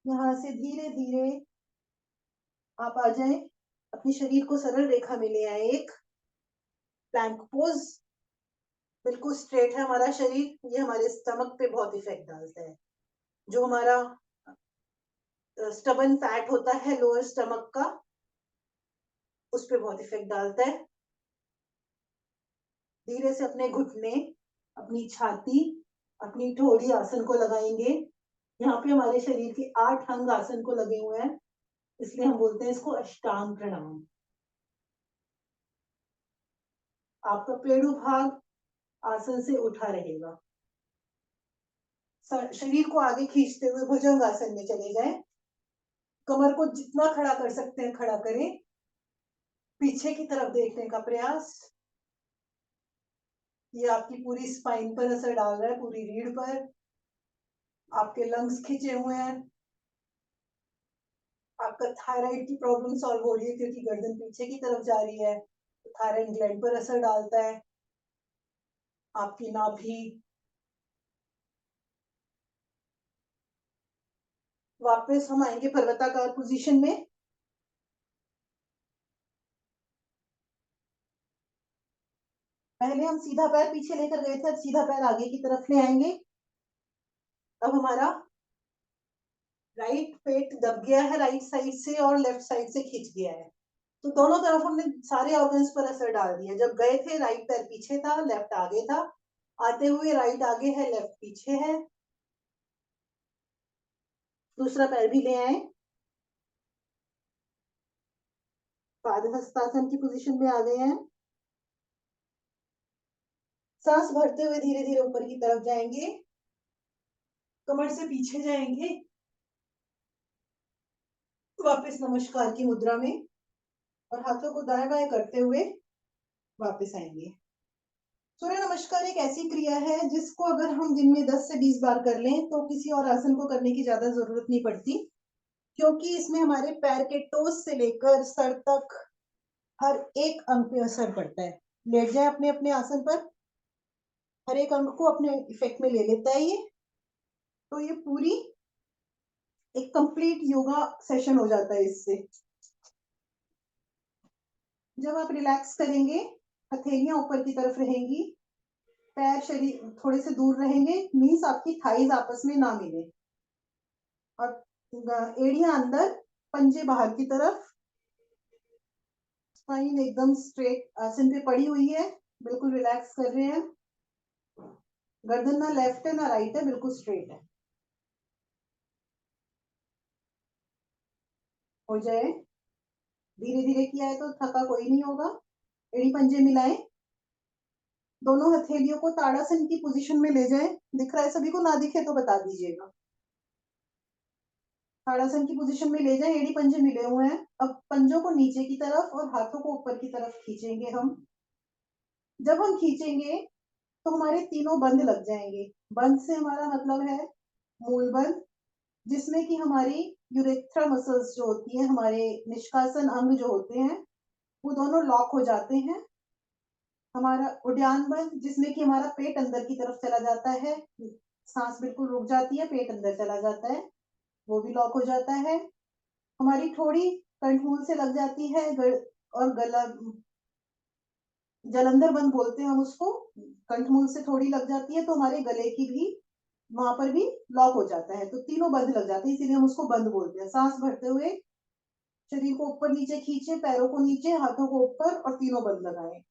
यहाँ से धीरे धीरे आप आ जाएं, अपने शरीर को सरल रेखा में ले आए। एक प्लैंक पोज, बिल्कुल स्ट्रेट है हमारा शरीर। ये हमारे स्टमक पे बहुत इफेक्ट डालता है। जो हमारा स्टबन फैट होता है लोअर स्टमक का, उस पे बहुत इफेक्ट डालता है। धीरे से अपने घुटने, अपनी छाती, अपनी ठोड़ी आसन को लगाएंगे। यहाँ पे हमारे शरीर के 8 अंग आसन को लगे हुए हैं, इसलिए हम बोलते हैं इसको अष्टांग प्रणाम। आपका पेड़ू भाग आसन से उठा रहेगा। शरीर को आगे खींचते हुए भुजंग आसन में चले जाएं। कमर को जितना खड़ा कर सकते हैं खड़ा करें। पीछे की तरफ देखने का प्रयास। ये आपकी पूरी स्पाइन पर असर डाल रहा है, पूरी रीढ़ पर। आपके लंग्स खिंचे हुए हैं। आपका थायराइड की प्रॉब्लम सॉल्व हो रही है, क्योंकि गर्दन पीछे की तरफ जा रही है, तो थायराइड ग्लैंड पर असर डालता है। आपकी नाभि। वापस हम आएंगे पर्वताकार पोजीशन में। पहले हम सीधा पैर पीछे लेकर गए थे, अब सीधा पैर आगे की तरफ ले आएंगे। अब हमारा राइट पेट दब गया है राइट साइड से और लेफ्ट साइड से खिंच गया है, तो दोनों तरफ हमने सारे ऑर्गन्स पर असर डाल दिया। जब गए थे राइट पैर पीछे था, लेफ्ट आगे था। आते हुए राइट आगे है, लेफ्ट पीछे है। दूसरा पैर भी ले आए। पादहस्तासन की पोजीशन में आ गए हैं। सांस भरते हुए धीरे धीरे ऊपर की तरफ जाएंगे, कमर से पीछे जाएंगे, वापस नमस्कार की मुद्रा में, और हाथों को दाएं बाएं करते हुए वापस आएंगे। सूर्य नमस्कार एक ऐसी क्रिया है जिसको अगर हम दिन में 10 से 20 बार कर लें तो किसी और आसन को करने की ज्यादा जरूरत नहीं पड़ती, क्योंकि इसमें हमारे पैर के टोस से लेकर सर तक हर एक अंग पे असर पड़ता है। लेट जाए अपने अपने आसन पर, हर एक अंग को अपने इफेक्ट में ले लेता है ये। तो ये पूरी एक कंप्लीट योगा सेशन हो जाता है इससे। जब आप रिलैक्स करेंगे, हथेलियां ऊपर की तरफ रहेंगी, पैर शरीर थोड़े से दूर रहेंगे, मीन्स आपकी थाइज आपस में ना मिले, और एड़ियां अंदर, पंजे बाहर की तरफ। स्पाइन एकदम स्ट्रेट आसन पे पड़ी हुई है, बिल्कुल रिलैक्स कर रहे हैं। गर्दन ना लेफ्ट है ना राइट है, बिल्कुल स्ट्रेट है। हो जाए, धीरे धीरे किया है तो थका कोई नहीं होगा। एड़ी पंजे मिलाएं, दोनों हथेलियों को ताड़ासन की पोजीशन में ले जाएं। दिख रहा है सभी को? ना दिखे तो बता दीजिएगा। ताड़ासन की पोजीशन में ले जाएं, एड़ी पंजे मिले हुए हैं। अब पंजों को नीचे की तरफ और हाथों को ऊपर की तरफ खींचेंगे हम। जब हम खींचेंगे तो हमारे तीनों बंद लग जाएंगे। बंद से हमारा मतलब है मूल बंद, जिसमें कि हमारी यूरेथ्रा मसल्स जो होती है, हमारे निष्कासन अंग जो होते हैं, वो दोनों लॉक हो जाते हैं। हमारा उड्डान बंद, जिसमें कि हमारा पेट अंदर की तरफ चला जाता है, सांस बिल्कुल रुक जाती है, पेट अंदर चला जाता है, वो भी लॉक हो जाता है। हमारी ठोड़ी कंठमूल से लग जाती है और गला, जलंधर बंद बोलते हैं हम उसको, कंठमूल से थोड़ी लग जाती है तो हमारे गले की भी वहां पर भी लॉक हो जाता है, तो तीनों बंद लग जाते हैं, इसीलिए हम उसको बंद बोलते हैं। सांस भरते हुए शरीर को ऊपर नीचे खींचे, पैरों को नीचे, हाथों को ऊपर और तीनों बंद लगाएं।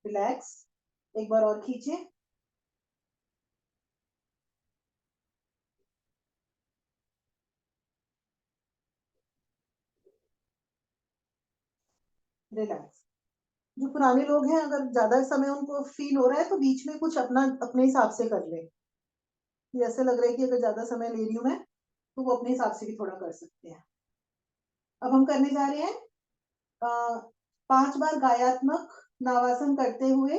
रिलैक्स, एक बार और खींचे, रिलैक्स। जो पुराने लोग हैं, अगर ज्यादा समय उनको फील हो रहा है तो बीच में कुछ अपना अपने हिसाब से कर ले, ऐसे लग रहा है कि अगर ज्यादा समय ले रही हूँ मैं, तो वो अपने हिसाब से भी थोड़ा कर सकते हैं। अब हम करने जा रहे हैं 5 बार गायात्मक नावासन करते हुए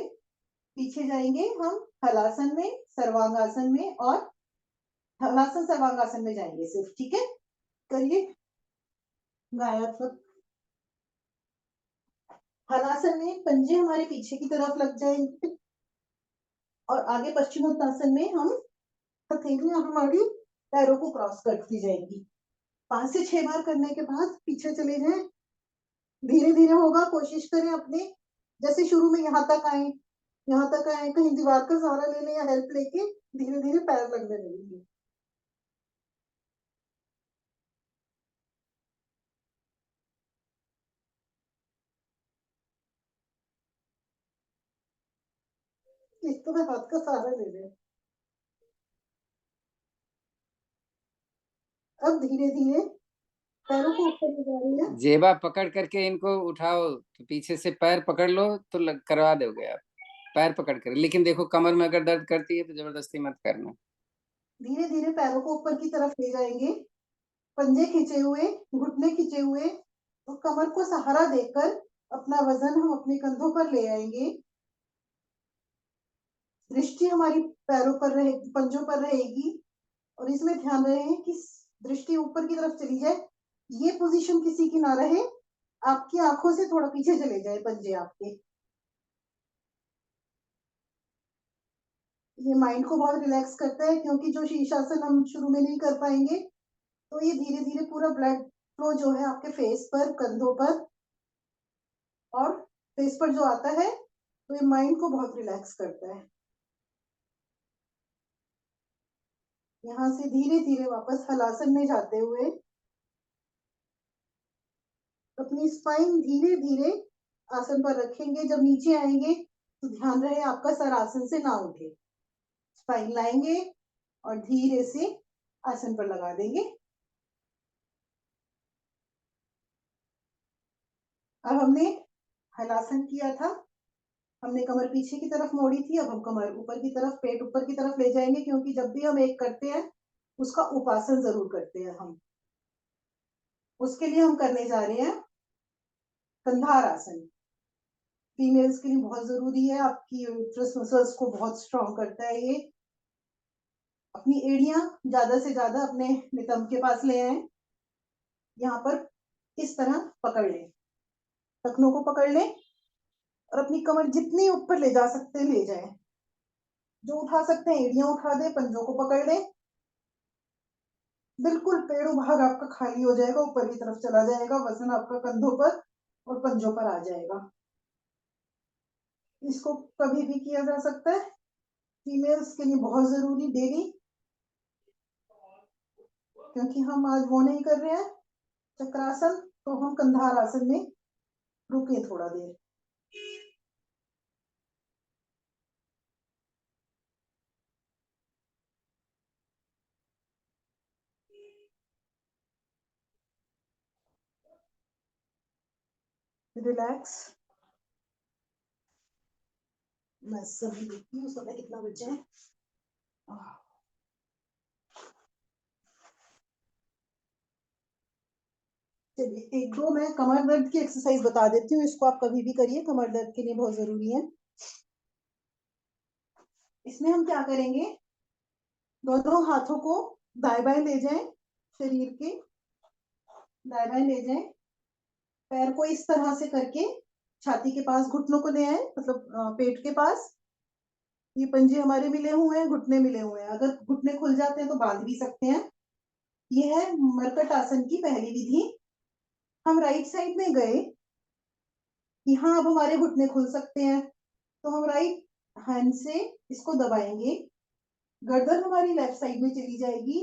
पीछे जाएंगे हम हलासन में, सर्वांगासन में, और हलासन सर्वांगासन में जाएंगे सिर्फ, ठीक है? करिए गायात्मक। हलासन में पंजे हमारे पीछे की तरफ लग जाएंगे और आगे पश्चिमोत्तासन में हम हथेलियां हमारी पैरों को क्रॉस करती जाएंगी। 5 से 6 बार करने के बाद पीछे चले जाएं, धीरे धीरे होगा, कोशिश करें अपने, जैसे शुरू में यहाँ तक आए, कहीं दीवार का सहारा लेने या हेल्प लेके धीरे धीरे पैर लगने लगेंगे। इस तरह हाथ का सहारा ले लें। अब धीरे धीरे पैरों को ऊपर ले जा रही है।
जेबा पकड़ करके इनको उठाओ, तो पीछे से पैर पकड़ लो तो करवा दोगे आप, पैर पकड़ कर। लेकिन देखो कमर में अगर दर्द करती है तो जबरदस्ती मत करना।
धीरे धीरे पैरों को ऊपर की तरफ ले जाएंगे, पंजे खींचे हुए, घुटने खींचे हुए, और कमर को सहारा देकर अपना वजन हम अपने कंधों पर ले आएंगे। दृष्टि हमारी पैरों पर रहे, पंजों पर रहेगी, और इसमें ध्यान रहे कि दृष्टि ऊपर की तरफ चली जाए, ये पोजीशन किसी की ना रहे, आपकी आंखों से थोड़ा पीछे चले जाए पंजे आपके। ये माइंड को बहुत रिलैक्स करता है, क्योंकि जो शीर्षासन हम शुरू में नहीं कर पाएंगे, तो ये धीरे धीरे पूरा ब्लड फ्लो जो है आपके फेस पर, कंधों पर और फेस पर जो आता है, तो ये माइंड को बहुत रिलैक्स करता है। यहाँ से धीरे धीरे वापस हलासन में जाते हुए अपनी स्पाइन धीरे धीरे आसन पर रखेंगे। जब नीचे आएंगे तो ध्यान रहे आपका सर आसन से ना उठे, स्पाइन लाएंगे और धीरे से आसन पर लगा देंगे। अब हमने हलासन किया था, हमने कमर पीछे की तरफ मोड़ी थी, अब हम कमर ऊपर की तरफ, पेट ऊपर की तरफ ले जाएंगे, क्योंकि जब भी हम एक करते हैं उसका उपासन जरूर करते हैं हम। उसके लिए हम करने जा रहे हैं कंधार आसन। फीमेल्स के लिए बहुत जरूरी है, आपकी यूट्रस मसल्स को बहुत स्ट्रॉन्ग करता है ये। अपनी एड़ियां ज्यादा से ज्यादा अपने नितंब के पास ले आए, यहाँ पर इस तरह पकड़ लें, टखनों को पकड़ लें और अपनी कमर जितनी ऊपर ले जा सकते हैं ले जाएं। जो उठा सकते हैं एड़ियां उठा दें, पंजों को पकड़ लें, बिल्कुल पेड़ों भाग आपका खाली हो जाएगा, ऊपर की तरफ चला जाएगा, वजन आपका कंधों पर और पंजों पर आ जाएगा। इसको कभी भी किया जा सकता है, फीमेल्स के लिए बहुत जरूरी डेली, क्योंकि हम आज वो नहीं कर रहे हैं चक्रासन, तो हम कंधार आसन में रुके थोड़ा देर। रिलैक्स। मैं सभी देखती हूँ समय कितना बचे है। चलिए एक दो मैं कमर दर्द की एक्सरसाइज बता देती हूँ, इसको आप कभी भी करिए, कमर दर्द के लिए बहुत जरूरी है। इसमें हम क्या करेंगे, दोनों हाथों को दाएं बाएं ले जाएं, शरीर के दाएं बाएं ले जाएं, पैर को इस तरह से करके छाती के पास, घुटनों को ले आए, मतलब पेट के पास, ये पंजे हमारे मिले हुए हैं, घुटने मिले हुए हैं। अगर घुटने खुल जाते हैं तो बांध भी सकते हैं। ये है मरकट आसन की पहली विधि। हम राइट साइड में गए, यहाँ अब हमारे घुटने खुल सकते हैं, तो हम राइट हैंड से इसको दबाएंगे, गर्दन हमारी लेफ्ट साइड में चली जाएगी,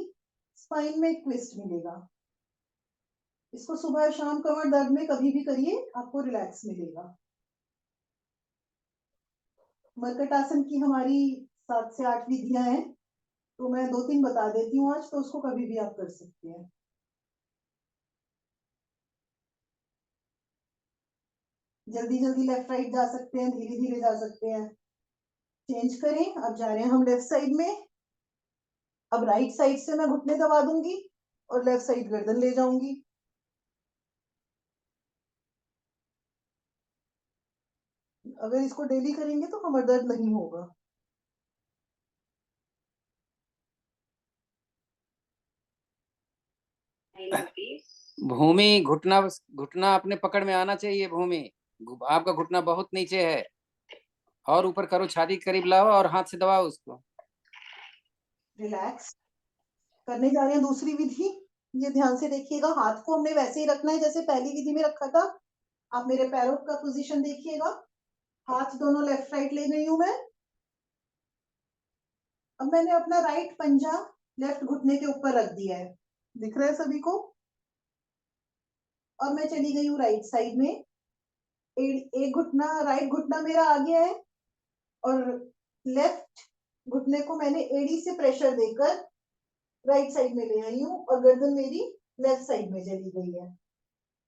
स्पाइन में ट्विस्ट मिलेगा। इसको सुबह शाम कमर दर्द में कभी भी करिए, आपको रिलैक्स मिलेगा। मरकट आसन की हमारी 7 से 8 विधियां हैं, तो मैं 2-3 बता देती हूँ आज, तो उसको कभी भी आप कर सकते हैं। जल्दी जल्दी लेफ्ट राइट जा सकते हैं, धीरे धीरे जा सकते हैं। चेंज करें, अब जा रहे हैं हम लेफ्ट साइड में। अब राइट साइड से मैं घुटने दबा दूंगी और लेफ्ट साइड गर्दन ले जाऊंगी। अगर इसको डेली करेंगे तो कमर दर्द नहीं होगा।
भूमि, घुटना घुटना अपने पकड़ में आना चाहिए। भूमि, आपका घुटना बहुत नीचे है, और ऊपर करो, छाती के करीब लाओ और हाथ से दबाओ उसको।
रिलैक्स करने जा रहे हैं दूसरी विधि। ये ध्यान से देखिएगा, हाथ को हमने वैसे ही रखना है जैसे पहली विधि में रखा था। आप मेरे पैरों का पोजीशन देखिएगा, हाथ दोनों लेफ्ट राइट ले गई हूं मैं। अब मैंने अपना राइट पंजा लेफ्ट घुटने के ऊपर रख दिया है, दिख रहा है सभी को। और मैं चली गई हूँ राइट साइड में। एक घुटना, राइट घुटना मेरा आ गया है, और लेफ्ट घुटने को मैंने एड़ी से प्रेशर देकर राइट साइड में ले आई हूँ, और गर्दन मेरी लेफ्ट साइड में चली गई है।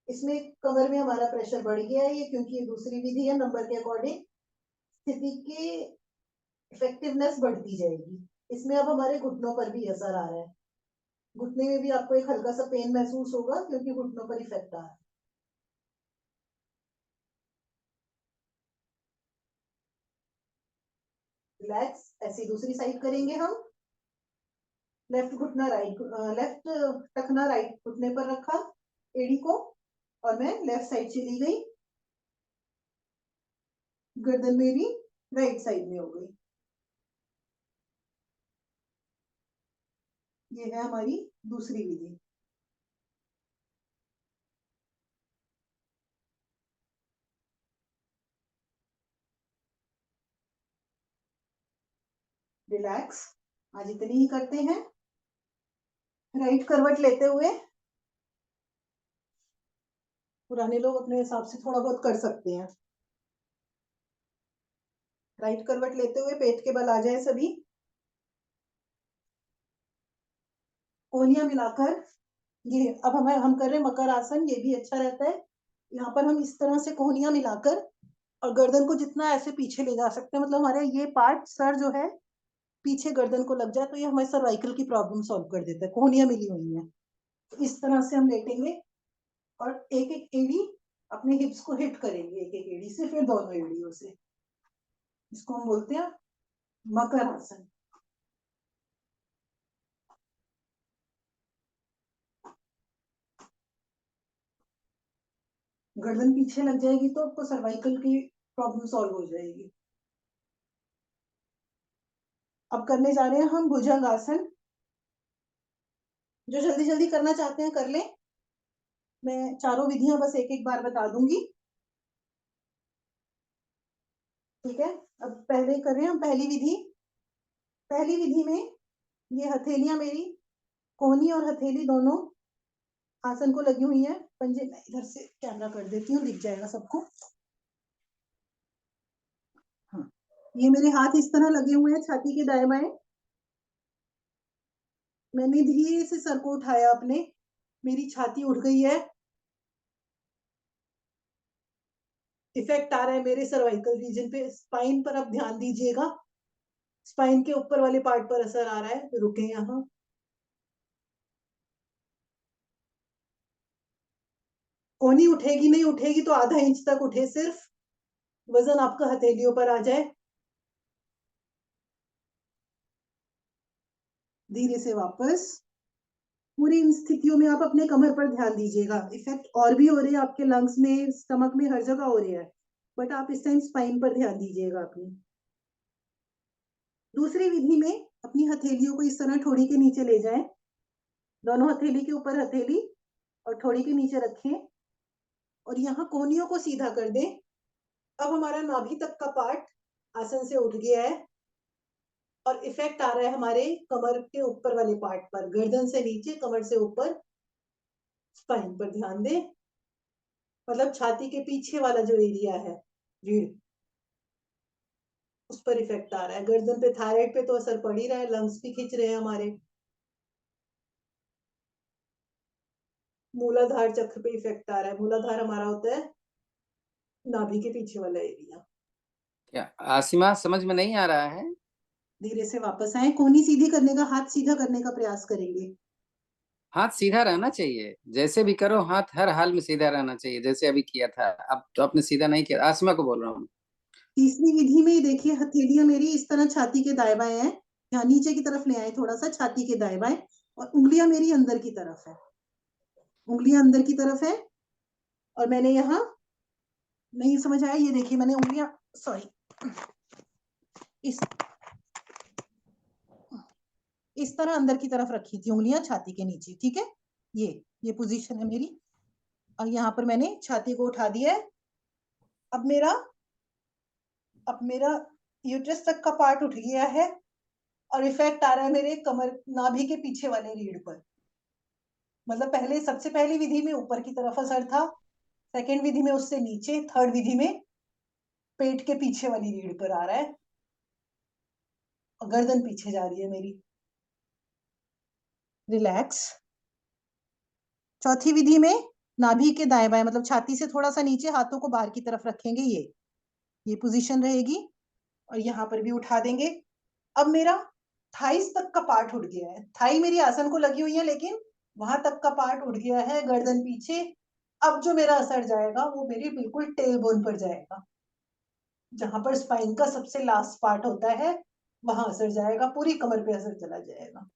इसमें कमर में हमारा प्रेशर बढ़ गया है, ये क्योंकि ये दूसरी विधि है। नंबर के अकॉर्डिंग स्थिति की इफेक्टिवनेस बढ़ती जाएगी। इसमें अब हमारे घुटनों पर भी असर आ रहा है। घुटने में भी आपको एक हल्का सा पेन महसूस होगा, क्योंकि घुटनों पर इफेक्ट आ रहा है। रिलैक्स, ऐसी दूसरी साइड करेंगे हम। लेफ्ट घुटना राइट, लेफ्ट टखना राइट घुटने पर रखा एड़ी को, और मैं लेफ्ट साइड चली गई, गर्दन मेरी राइट साइड में हो गई। ये है हमारी दूसरी विधि। रिलैक्स, आज इतनी ही करते हैं। राइट करवट लेते हुए, पुराने लोग अपने हिसाब से थोड़ा बहुत कर सकते हैं। राइट करवट लेते हुए पेट के बल आ जाए सभी, कोहनियां मिलाकर। ये अब हम कर रहे हैं मकर आसन, ये भी अच्छा रहता है। यहाँ पर हम इस तरह से कोहनियां मिलाकर और गर्दन को जितना ऐसे पीछे ले जा सकते हैं, मतलब हमारे ये पार्ट सर जो है पीछे गर्दन को लग जाए, तो ये हमारे सर्वाइकल की प्रॉब्लम सॉल्व कर देता है। कोहनियां मिली हुई हैं, तो इस तरह से हम लेटेंगे और एक एक एड़ी अपने हिप्स को हिट करेंगे, एक एक एड़ी से, फिर दोनों एड़ियों से। इसको हम बोलते हैं मकर आसन। गर्दन पीछे लग जाएगी तो आपको सर्वाइकल की प्रॉब्लम सॉल्व हो जाएगी। अब करने जा रहे हैं हम भुजंग आसन। जो जल्दी जल्दी करना चाहते हैं कर लें, मैं चारों विधियां बस एक एक बार बता दूंगी, ठीक है। अब पहले कर रहे हैं हम पहली विधि। पहली विधि में ये हथेलियां मेरी, कोहनी और हथेली दोनों आसन को लगी हुई है। पंजे, मैं इधर से कैमरा कर देती हूँ, दिख जाएगा सबको। हाँ, ये मेरे हाथ इस तरह लगे हुए हैं छाती के दाएं बाएं। मैंने धीरे से सर को उठाया अपने, मेरी छाती उठ गई है। इफेक्ट आ रहा है मेरे सर्वाइकल रीजन पे। स्पाइन पर आप ध्यान दीजिएगा, स्पाइन के ऊपर वाले पार्ट पर असर आ रहा है। रुके यहाँ, कोहनी उठेगी नहीं, उठेगी तो आधा इंच तक उठे सिर्फ, वजन आपका हथेलियों पर आ जाए। धीरे से वापस। पूरी इन स्थितियों में आप अपने कमर पर ध्यान दीजिएगा। इफेक्ट और भी हो रहे हैं आपके लंग्स में, स्टमक में, हर जगह हो रही है, बट आप इस टाइम स्पाइन पर ध्यान दीजिएगा अपनी। दूसरी विधि में अपनी हथेलियों को इस तरह ठोड़ी के नीचे ले जाएं, दोनों हथेली के ऊपर हथेली और ठोड़ी के नीचे रखें और यहाँ कोहनियों को सीधा कर दें। अब हमारा नाभि तक का पार्ट आसन से उठ गया है और इफेक्ट आ रहा है हमारे कमर के ऊपर वाले पार्ट पर, गर्दन से नीचे कमर से ऊपर स्पाइन पर ध्यान दें, मतलब छाती के पीछे वाला जो एरिया है रीढ़, उस पर इफेक्ट आ रहा है। गर्दन पे, थायराइड पे तो असर पड़ ही रहा है, लंग्स भी खींच रहे हैं हमारे। मूलाधार चक्र पे इफेक्ट आ रहा है। मूलाधार हमारा होता है नाभि के पीछे वाला एरिया।
क्या आसिमा समझ में नहीं आ रहा है?
धीरे से वापस आए, कोहनी सीधी करने का, हाथ सीधा करने का प्रयास करेंगे।
हाथ सीधा रहना चाहिए, जैसे भी करो हाथ हर हाल में सीधा रहना चाहिए, जैसे अभी किया था। अब तो आपने सीधा नहीं किया। आसिमा को बोल रहा हूँ।
तीसरी विधि में देखिए, हथेलियां मेरी इस तरह छाती के दाएं बाएं हैं, यहाँ नीचे की तरफ ले आए थोड़ा सा, छाती के दाएं बाएं, और उंगलियां मेरी अंदर की तरफ है, उंगलियां अंदर की तरफ है। और मैंने यहाँ, नहीं समझ आया, ये देखिए मैंने उंगलियां, सॉरी, इस तरह अंदर की तरफ रखी थी उंगलियां छाती के नीचे, ठीक है। ये पोजीशन है मेरी, और यहाँ पर मैंने छाती को उठा दिया है। अब मेरा यूट्रस तक का पार्ट उठ गया है और इफेक्ट आ रहा है मेरे कमर, नाभि के पीछे वाले रीढ़ पर। मतलब पहले, सबसे पहली विधि में ऊपर की तरफ असर था, सेकेंड विधि में उससे नीचे, थर्ड विधि में पेट के पीछे वाली रीढ़ पर आ रहा है और गर्दन पीछे जा रही है मेरी। रिलैक्स। चौथी विधि में नाभि के दाएं बाएं, मतलब छाती से थोड़ा सा नीचे, हाथों को बाहर की तरफ रखेंगे, ये पोजीशन रहेगी, और यहाँ पर भी उठा देंगे। अब मेरा थाइस तक का पार्ट उठ गया है, थाई मेरी आसन को लगी हुई है लेकिन वहां तक का पार्ट उठ गया है, गर्दन पीछे। अब जो मेरा असर जाएगा वो मेरी बिल्कुल टेल बोन पर जाएगा, जहां पर स्पाइन का सबसे लास्ट पार्ट होता है, वहां असर जाएगा, पूरी कमर पे असर चला जाएगा।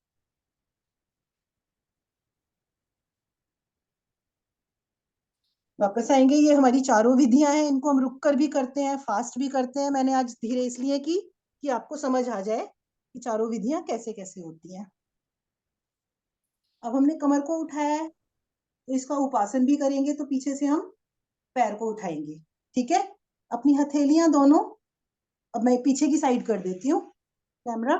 वापस आएंगे। ये हमारी चारों विधियां हैं, इनको हम रुक कर भी करते हैं, फास्ट भी करते हैं। मैंने आज धीरे इसलिए की कि आपको समझ आ जाए कि चारों विधियां कैसे कैसे होती हैं। अब हमने कमर को उठाया है, तो इसका उपासन भी करेंगे, तो पीछे से हम पैर को उठाएंगे, ठीक है। अपनी हथेलियां दोनों, अब मैं पीछे की साइड कर देती हूँ कैमरा।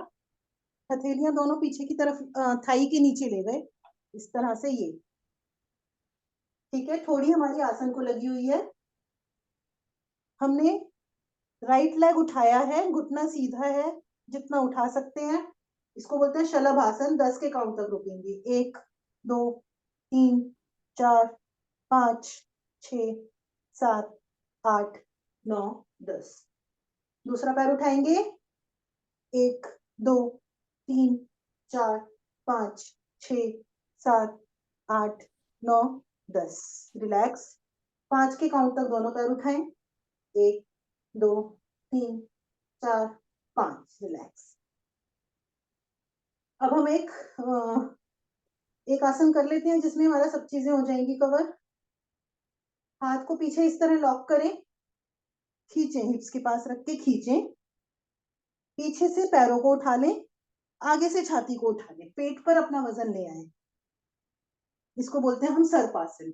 हथेलियां दोनों पीछे की तरफ, थाई के नीचे ले गए इस तरह से, ये ठीक है। थोड़ी हमारी आसन को लगी हुई है। हमने राइट लेग उठाया है, घुटना सीधा है, जितना उठा सकते हैं। इसको बोलते हैं शलभ आसन। 10 के काउंट तक रुकेंगे। 1 2 3 4 5 6 7 8 9 10। दूसरा पैर उठाएंगे। 1 2 3 4 5 6 7 8 9 10। रिलैक्स। 5 के काउंट तक दोनों पैर उठाएं। 1 2 3 4 5। रिलैक्स। अब हम एक आसन कर लेते हैं जिसमें हमारा सब चीजें हो जाएंगी कवर। हाथ को पीछे इस तरह लॉक करें, खींचें, हिप्स के पास रख के खींचें, पीछे से पैरों को उठा लें, आगे से छाती को उठा लें, पेट पर अपना वजन ले आए। इसको बोलते हैं हम सर्पासन।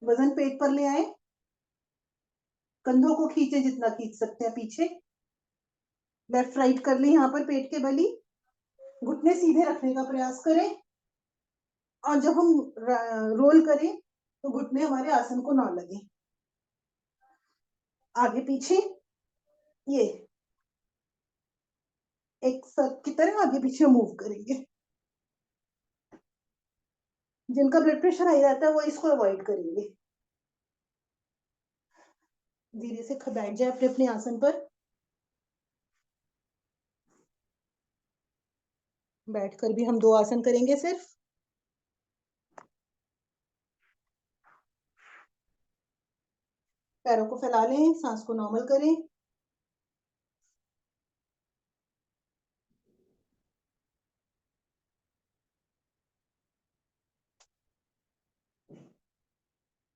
वजन पेट पर ले आए, कंधों को खींचे जितना खींच सकते हैं पीछे, लेफ्ट राइट कर ले, यहाँ पर पेट के बली, घुटने सीधे रखने का प्रयास करें, और जब हम रोल करें तो घुटने हमारे आसन को ना लगे। आगे पीछे ये एक सर्प की तरह आगे पीछे मूव करेंगे। जिनका ब्लड प्रेशर हाई रहता है वो इसको अवॉइड करेंगे। धीरे से बैठ जाए अपने अपने आसन पर। बैठकर भी हम 2 आसन करेंगे सिर्फ। पैरों को फैला लें, सांस को नॉर्मल करें।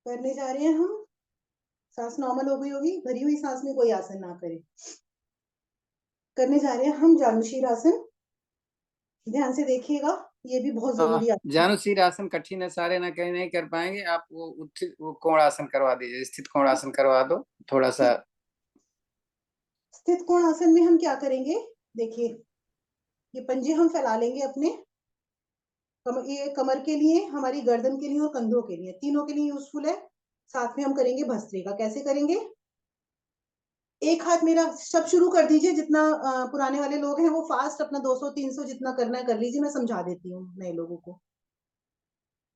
करने जा रहे हैं हम। सांस नॉर्मल हो गई होगी, भरी हुई सांस में कोई आसन ना करें। करने जा रहे हैं हम जानुशीर आसन। ध्यान से देखिएगा, ये भी बहुत जरूरी है।
जानुशीर आसन कठिन है, सारे ना कहीं नहीं कर पाएंगे। आप वो कोण आसन करवा दीजिए, स्थित कोण आसन करवा दो थोड़ा सा।
स्थित कोण आसन में हम क्या करेंगे, देखिए ये पंजे हम फैला लेंगे अपने ये कमर के लिए, हमारी गर्दन के लिए और कंधों के लिए, तीनों के लिए यूजफुल है। साथ में हम करेंगे भस्त्रिका। कैसे करेंगे, एक हाथ मेरा, सब शुरू कर दीजिए, जितना पुराने वाले लोग हैं वो फास्ट अपना 200-300 जितना करना है कर लीजिए, मैं समझा देती हूँ नए लोगों को।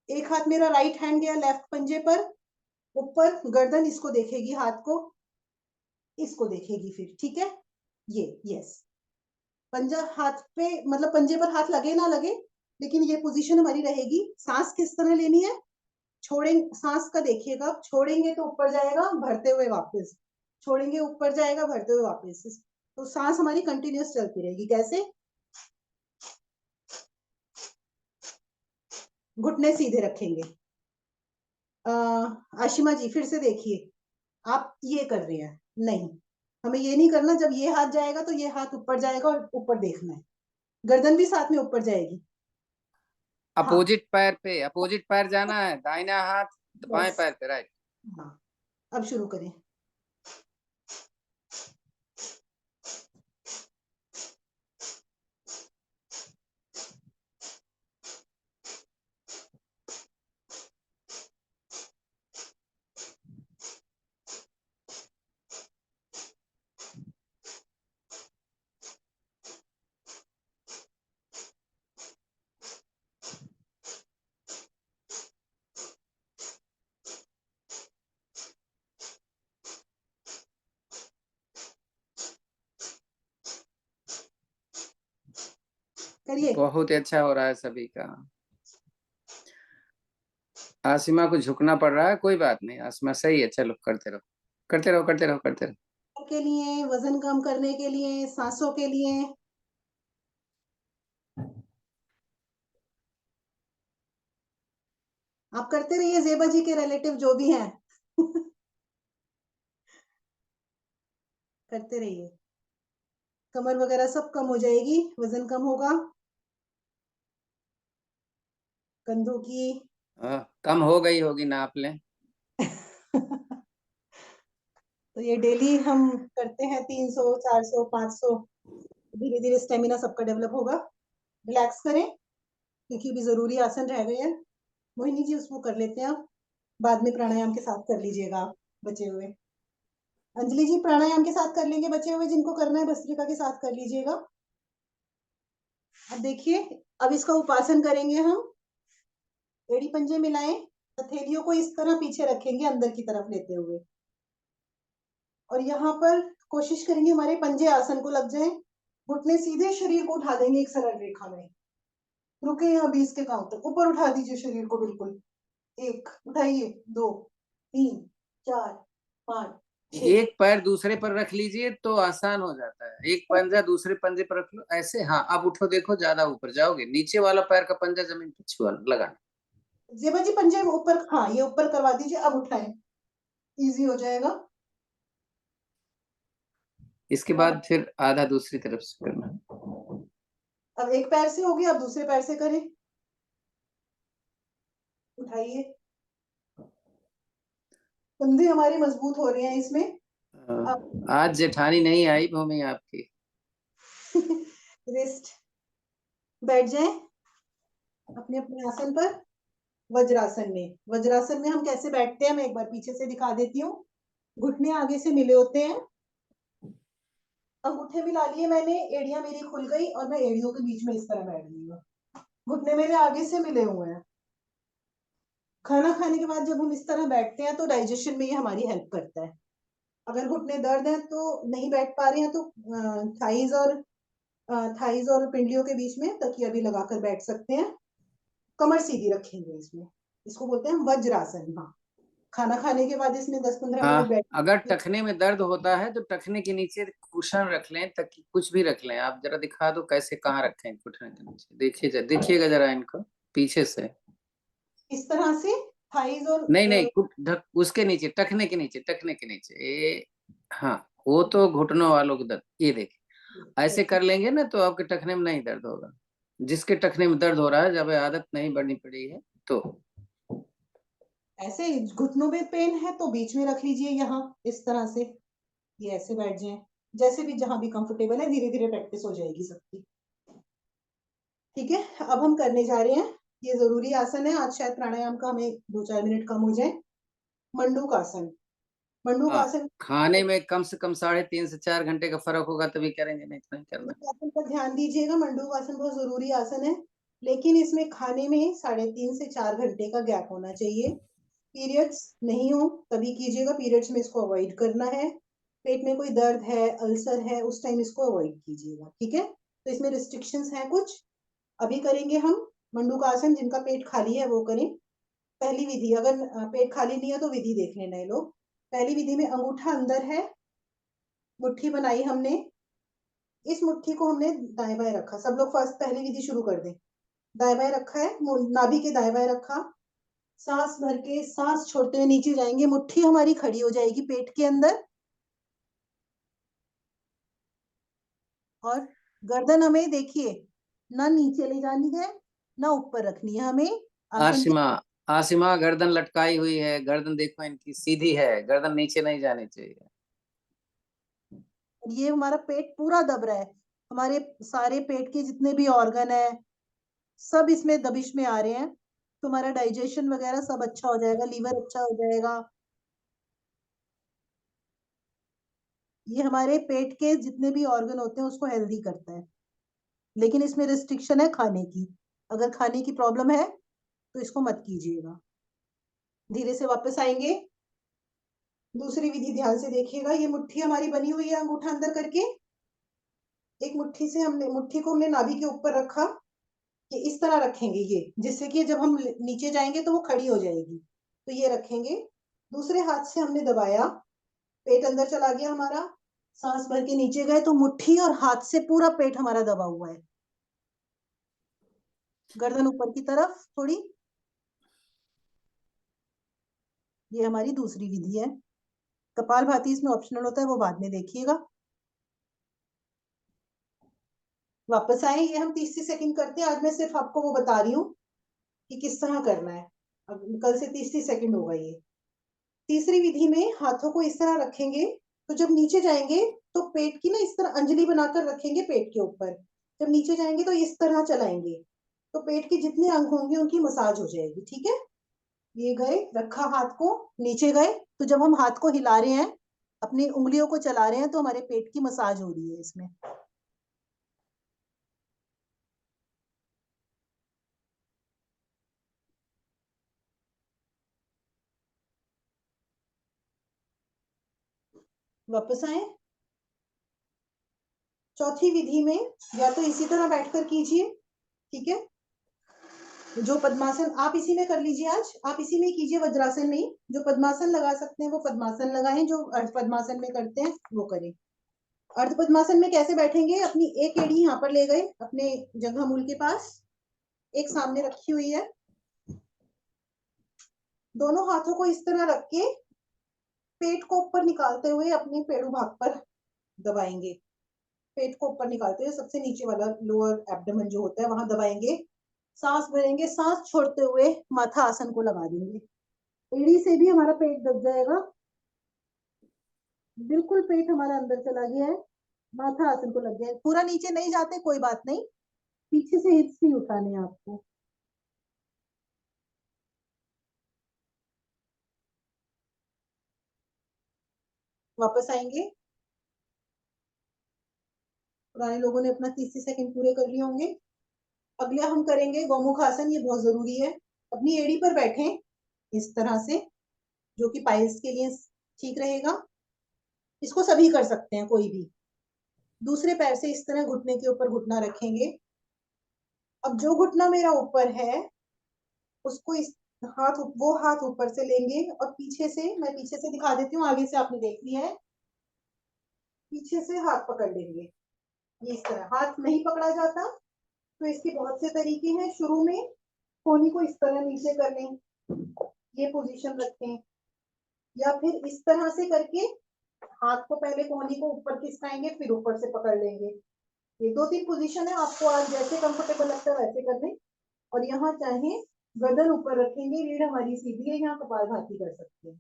एक हाथ मेरा राइट हैंड गया लेफ्ट पंजे पर, ऊपर गर्दन इसको देखेगी, हाथ को इसको देखेगी, फिर ठीक है ये, यस। पंजा हाथ पे, मतलब पंजे पर हाथ लगे ना लगे, लेकिन ये पोजीशन हमारी रहेगी। सांस किस तरह लेनी है, छोड़ेंगे, सांस का देखिएगा, छोड़ेंगे तो ऊपर जाएगा, भरते हुए वापस, छोड़ेंगे ऊपर जाएगा, भरते हुए वापस। तो सांस हमारी कंटिन्यूस चलती रहेगी। कैसे, घुटने सीधे रखेंगे। आशिमा जी फिर से देखिए, आप ये कर रहे हैं, नहीं हमें ये नहीं करना। जब ये हाथ जाएगा तो ये हाथ ऊपर जाएगा और ऊपर देखना है, गर्दन भी साथ में ऊपर जाएगी।
अपोजिट पैर पे, अपोजिट पैर जाना है, दाहिना हाथ बाएं पैर पे, राइट।
हाँ, अब शुरू करें। करिए।
बहुत अच्छा हो रहा है सभी का। आसिमा को झुकना पड़ रहा है, कोई बात नहीं, आसिमा सही है, चलो करते रहो करते रहो करते रहो करते रहो।
के लिए, वजन कम करने के लिए, सांसों के लिए, आप करते रहिए, जेबा जी के रिलेटिव जो भी हैं करते रहिए, कमर वगैरह सब कम हो जाएगी, वजन कम होगा, कंधों की
कम हो गई होगी, नाप लें।
तो ये डेली हम करते हैं 300, 400, 500, धीरे धीरे स्टेमिना सबका डेवलप होगा। रिलैक्स करें, क्योंकि भी जरूरी आसन रह गए हैं। मोहिनी जी उसको कर लेते हैं, आप बाद में प्राणायाम के साथ कर लीजिएगा, आप बचे हुए। अंजलि जी प्राणायाम के साथ कर लेंगे, बचे हुए जिनको करना है भस्त्रिका के साथ कर लीजिएगा। अब देखिए, अब इसका उपासन करेंगे हम। एड़ी पंजे मिलाएं, हथेलियों को इस तरह पीछे रखेंगे अंदर की तरफ लेते हुए, और यहाँ पर कोशिश करेंगे हमारे पंजे आसन को लग जाए। घुटने सीधे, शरीर को उठा देंगे एक सरल रेखा में। रुके यहाँ 20 के काउंट तक, ऊपर उठा दीजिए शरीर को बिल्कुल। 1 उठाइए, 2, 3, 4, 5, 6।
एक पैर दूसरे पर रख लीजिए तो आसान हो जाता है, एक पंजा दूसरे पंजे पर रख लो ऐसे। हाँ अब उठो, देखो ज्यादा ऊपर जाओगे, नीचे वाला पैर का पंजा जमीन पर छुआ लगाना।
जेबा जी पंजे ऊपर, हाँ ये ऊपर करवा दीजिए, अब उठाएं, इजी हो जाएगा।
इसके बाद फिर आधा दूसरी तरफ से करना।
अब एक पैर से हो गया, अब दूसरे पैर से करें, उठाइए। कंधे हमारे मजबूत हो रहे हैं इसमें।
आज जेठानी नहीं आई भूमि आपकी।
रेस्ट, बैठ जाए अपने अपने आसन पर। वज्रासन में, वज्रासन में हम कैसे बैठते हैं मैं एक बार पीछे से दिखा देती हूँ। घुटने आगे से मिले होते हैं, अंगूठे मिला लिए मैंने, एड़ियां मेरी खुल गई और मैं एड़ियों के बीच में इस तरह बैठ गई हूँ। घुटने मेरे आगे से मिले हुए हैं। खाना खाने के बाद जब हम इस तरह बैठते हैं तो डाइजेशन में ये हमारी हेल्प करता है। अगर घुटने दर्द है तो नहीं बैठ पा रहे हैं तो थाइज और पिंडलियों के बीच में तकिया भी लगाकर बैठ सकते हैं। कमर सीधी रखेंगे इसमें, इसको बोलते हैं वज्रासन। हाँ, खाना खाने के बाद इसमें 10-15 मिनट बैठ।
अगर टखने में दर्द होता है तो टखने के नीचे कुशन रख लें, ताकि कुछ भी रख लें। आप जरा दिखा दो कैसे, कहाँ रखें घुटने के नीचे, देखिएगा जरा इनको पीछे से,
इस तरह से थाइज और
नहीं नहीं उसके नीचे, टखने के नीचे, टखने के नीचे हाँ वो तो घुटनों वालों को दर्द, ये देखिए। ऐसे कर लेंगे ना तो आपके टखने में नहीं दर्द होगा। जिसके टखने में दर्द हो रहा है, जब आदत नहीं बढ़नी पड़ी है तो
ऐसे घुटनों में पेन है तो बीच में रख लीजिए, यहाँ इस तरह से, ये ऐसे बैठ जाए, जैसे भी जहां भी कंफर्टेबल है। धीरे धीरे प्रैक्टिस हो जाएगी सबकी। ठीक है, अब हम करने जा रहे हैं, ये जरूरी आसन है। आज शायद प्राणायाम का हमें 2-4 मिनट कम हो जाए। मंडूक आसन। मंडूक
हाँ,
आसन,
खाने में कम से कम 3.5 से 4 घंटे का फर्क होगा तभी करेंगे, नहीं तो नहीं करना।
मंडूक आसन पर ध्यान दीजिएगा। मंडूक आसन बहुत जरूरी आसन है, लेकिन इसमें खाने में 3.5 से 4 घंटे का गैप होना चाहिए। पीरियड्स नहीं हो तभी कीजिएगा, पीरियड्स में इसको अवॉइड करना है। पेट में कोई दर्द है, अल्सर है, उस टाइम इसको अवॉइड कीजिएगा। ठीक है, तो इसमें रिस्ट्रिक्शंस हैं कुछ। अभी करेंगे हम मंडूकासन। जिनका पेट खाली है वो करें। पहली विधि, अगर पेट खाली नहीं है तो विधि देख लेना है लोग। पहली विधि में अंगूठा अंदर है, मुट्ठी बनाई हमने, इस मुट्ठी को हमने दाएं बाएं रखा। सब लोग फर्स्ट पहली विधि शुरू कर दें। दाएं बाएं रखा है, नाभि के दाएं बाएं रखा। सांस भर के, सांस छोड़ते हुए नीचे जाएंगे, मुट्ठी हमारी खड़ी हो जाएगी पेट के अंदर, और गर्दन हमें देखिए ना नीचे ले जानी है ना ऊपर रखनी है हमें। आसन
आसिमा, आसिमा गर्दन लटकाई हुई है, गर्दन देखो इनकी सीधी है, गर्दन नीचे नहीं जानी चाहिए।
ये हमारा पेट पूरा दब रहा है, हमारे सारे पेट के जितने भी ऑर्गन है सब इसमें दबिश में आ रहे हैं, तो हमारा डाइजेशन वगैरह सब अच्छा हो जाएगा, लीवर अच्छा हो जाएगा। ये हमारे पेट के जितने भी ऑर्गन होते हैं उसको हेल्दी करता है, लेकिन इसमें रिस्ट्रिक्शन है खाने की। अगर खाने की प्रॉब्लम है तो इसको मत कीजिएगा। धीरे से वापस आएंगे। दूसरी विधि ध्यान से देखिएगा। ये मुट्ठी हमारी बनी हुई है अंगूठा अंदर करके, एक मुट्ठी से हमने, मुट्ठी को हमने नाभि के ऊपर रखा, कि इस तरह रखेंगे ये, जिससे कि जब हम नीचे जाएंगे तो वो खड़ी हो जाएगी। तो ये रखेंगे। दूसरे हाथ से हमने दबाया, पेट अंदर चला गया हमारा, सांस भर के नीचे गए तो मुट्ठी और हाथ से पूरा पेट हमारा दबा हुआ है। गर्दन ऊपर की तरफ थोड़ी। ये हमारी दूसरी विधि है। कपालभाति इसमें ऑप्शनल होता है, वो बाद में देखिएगा। वापस आए, ये हम 30 सेकंड करते हैं। आज मैं सिर्फ आपको वो बता रही हूँ कि किस तरह करना है। अब कल से 30 सेकंड होगा ये। तीसरी विधि में हाथों को इस तरह रखेंगे, तो जब नीचे जाएंगे तो पेट की ना इस तरह अंजलि बनाकर रखेंगे पेट के ऊपर। जब नीचे जाएंगे तो इस तरह चलाएंगे, तो पेट के जितने अंग होंगे उनकी मसाज हो जाएगी। ठीक है, ये गए, रखा हाथ को, नीचे गए, तो जब हम हाथ को हिला रहे हैं, अपनी उंगलियों को चला रहे हैं, तो हमारे पेट की मसाज हो रही है इसमें। वापस आए। चौथी विधि में या तो इसी तरह बैठकर कीजिए, ठीक है, जो पद्मासन आप इसी में कर लीजिए। आज आप इसी में कीजिए, वज्रासन में। जो पद्मासन लगा सकते हैं वो पद्मासन लगाएं, जो अर्ध पद्मासन में करते हैं वो करें। अर्ध पद्मासन में कैसे बैठेंगे? अपनी एक एड़ी यहाँ पर ले गए, अपने जंघा मूल के पास, एक सामने रखी हुई है, दोनों हाथों को इस तरह रख के पेट को ऊपर निकालते हुए अपने पेड़ू भाग पर दबाएंगे। पेट को ऊपर निकालते हुए सबसे नीचे वाला लोअर एब्डोमेन जो होता है वहां दबाएंगे। सांस भरेंगे, सांस छोड़ते हुए माथा आसन को लगा देंगे। एड़ी से भी हमारा पेट दब जाएगा, बिल्कुल पेट हमारा अंदर चला गया है, माथा आसन को लग गया है। पूरा नीचे नहीं जाते कोई बात नहीं, पीछे से हिप्स नहीं उठाने आपको। वापस आएंगे। पुराने लोगों ने अपना 30 सेकंड पूरे कर लिए होंगे। अगला हम करेंगे गौमुख आसन, ये बहुत जरूरी है। अपनी एड़ी पर बैठें इस तरह से, जो कि पाइल्स के लिए ठीक रहेगा। इसको सभी कर सकते हैं, कोई भी। दूसरे पैर से इस तरह घुटने के ऊपर घुटना रखेंगे। अब जो घुटना मेरा ऊपर है उसको इस हाथ, वो हाथ ऊपर से लेंगे और पीछे से, मैं पीछे से दिखा देती हूँ, आगे से आपने देख लिया है। पीछे से हाथ पकड़ लेंगे, ये इस तरह। हाथ नहीं पकड़ा जाता तो इसके बहुत से तरीके हैं। शुरू में कोहनी को इस तरह नीचे कर लें, ये पोजीशन रखें, या फिर इस तरह से करके हाथ को पहले कोहनी को ऊपर खिसकाएंगे, फिर ऊपर से पकड़ लेंगे। ये 2-3 पोजीशन है, आपको आज जैसे कंफर्टेबल लगता है वैसे कर दें। और यहाँ चाहे गर्दन ऊपर रखेंगे, रीढ़ हमारी सीधी है, यहाँ कपालभाति कर सकते हैं।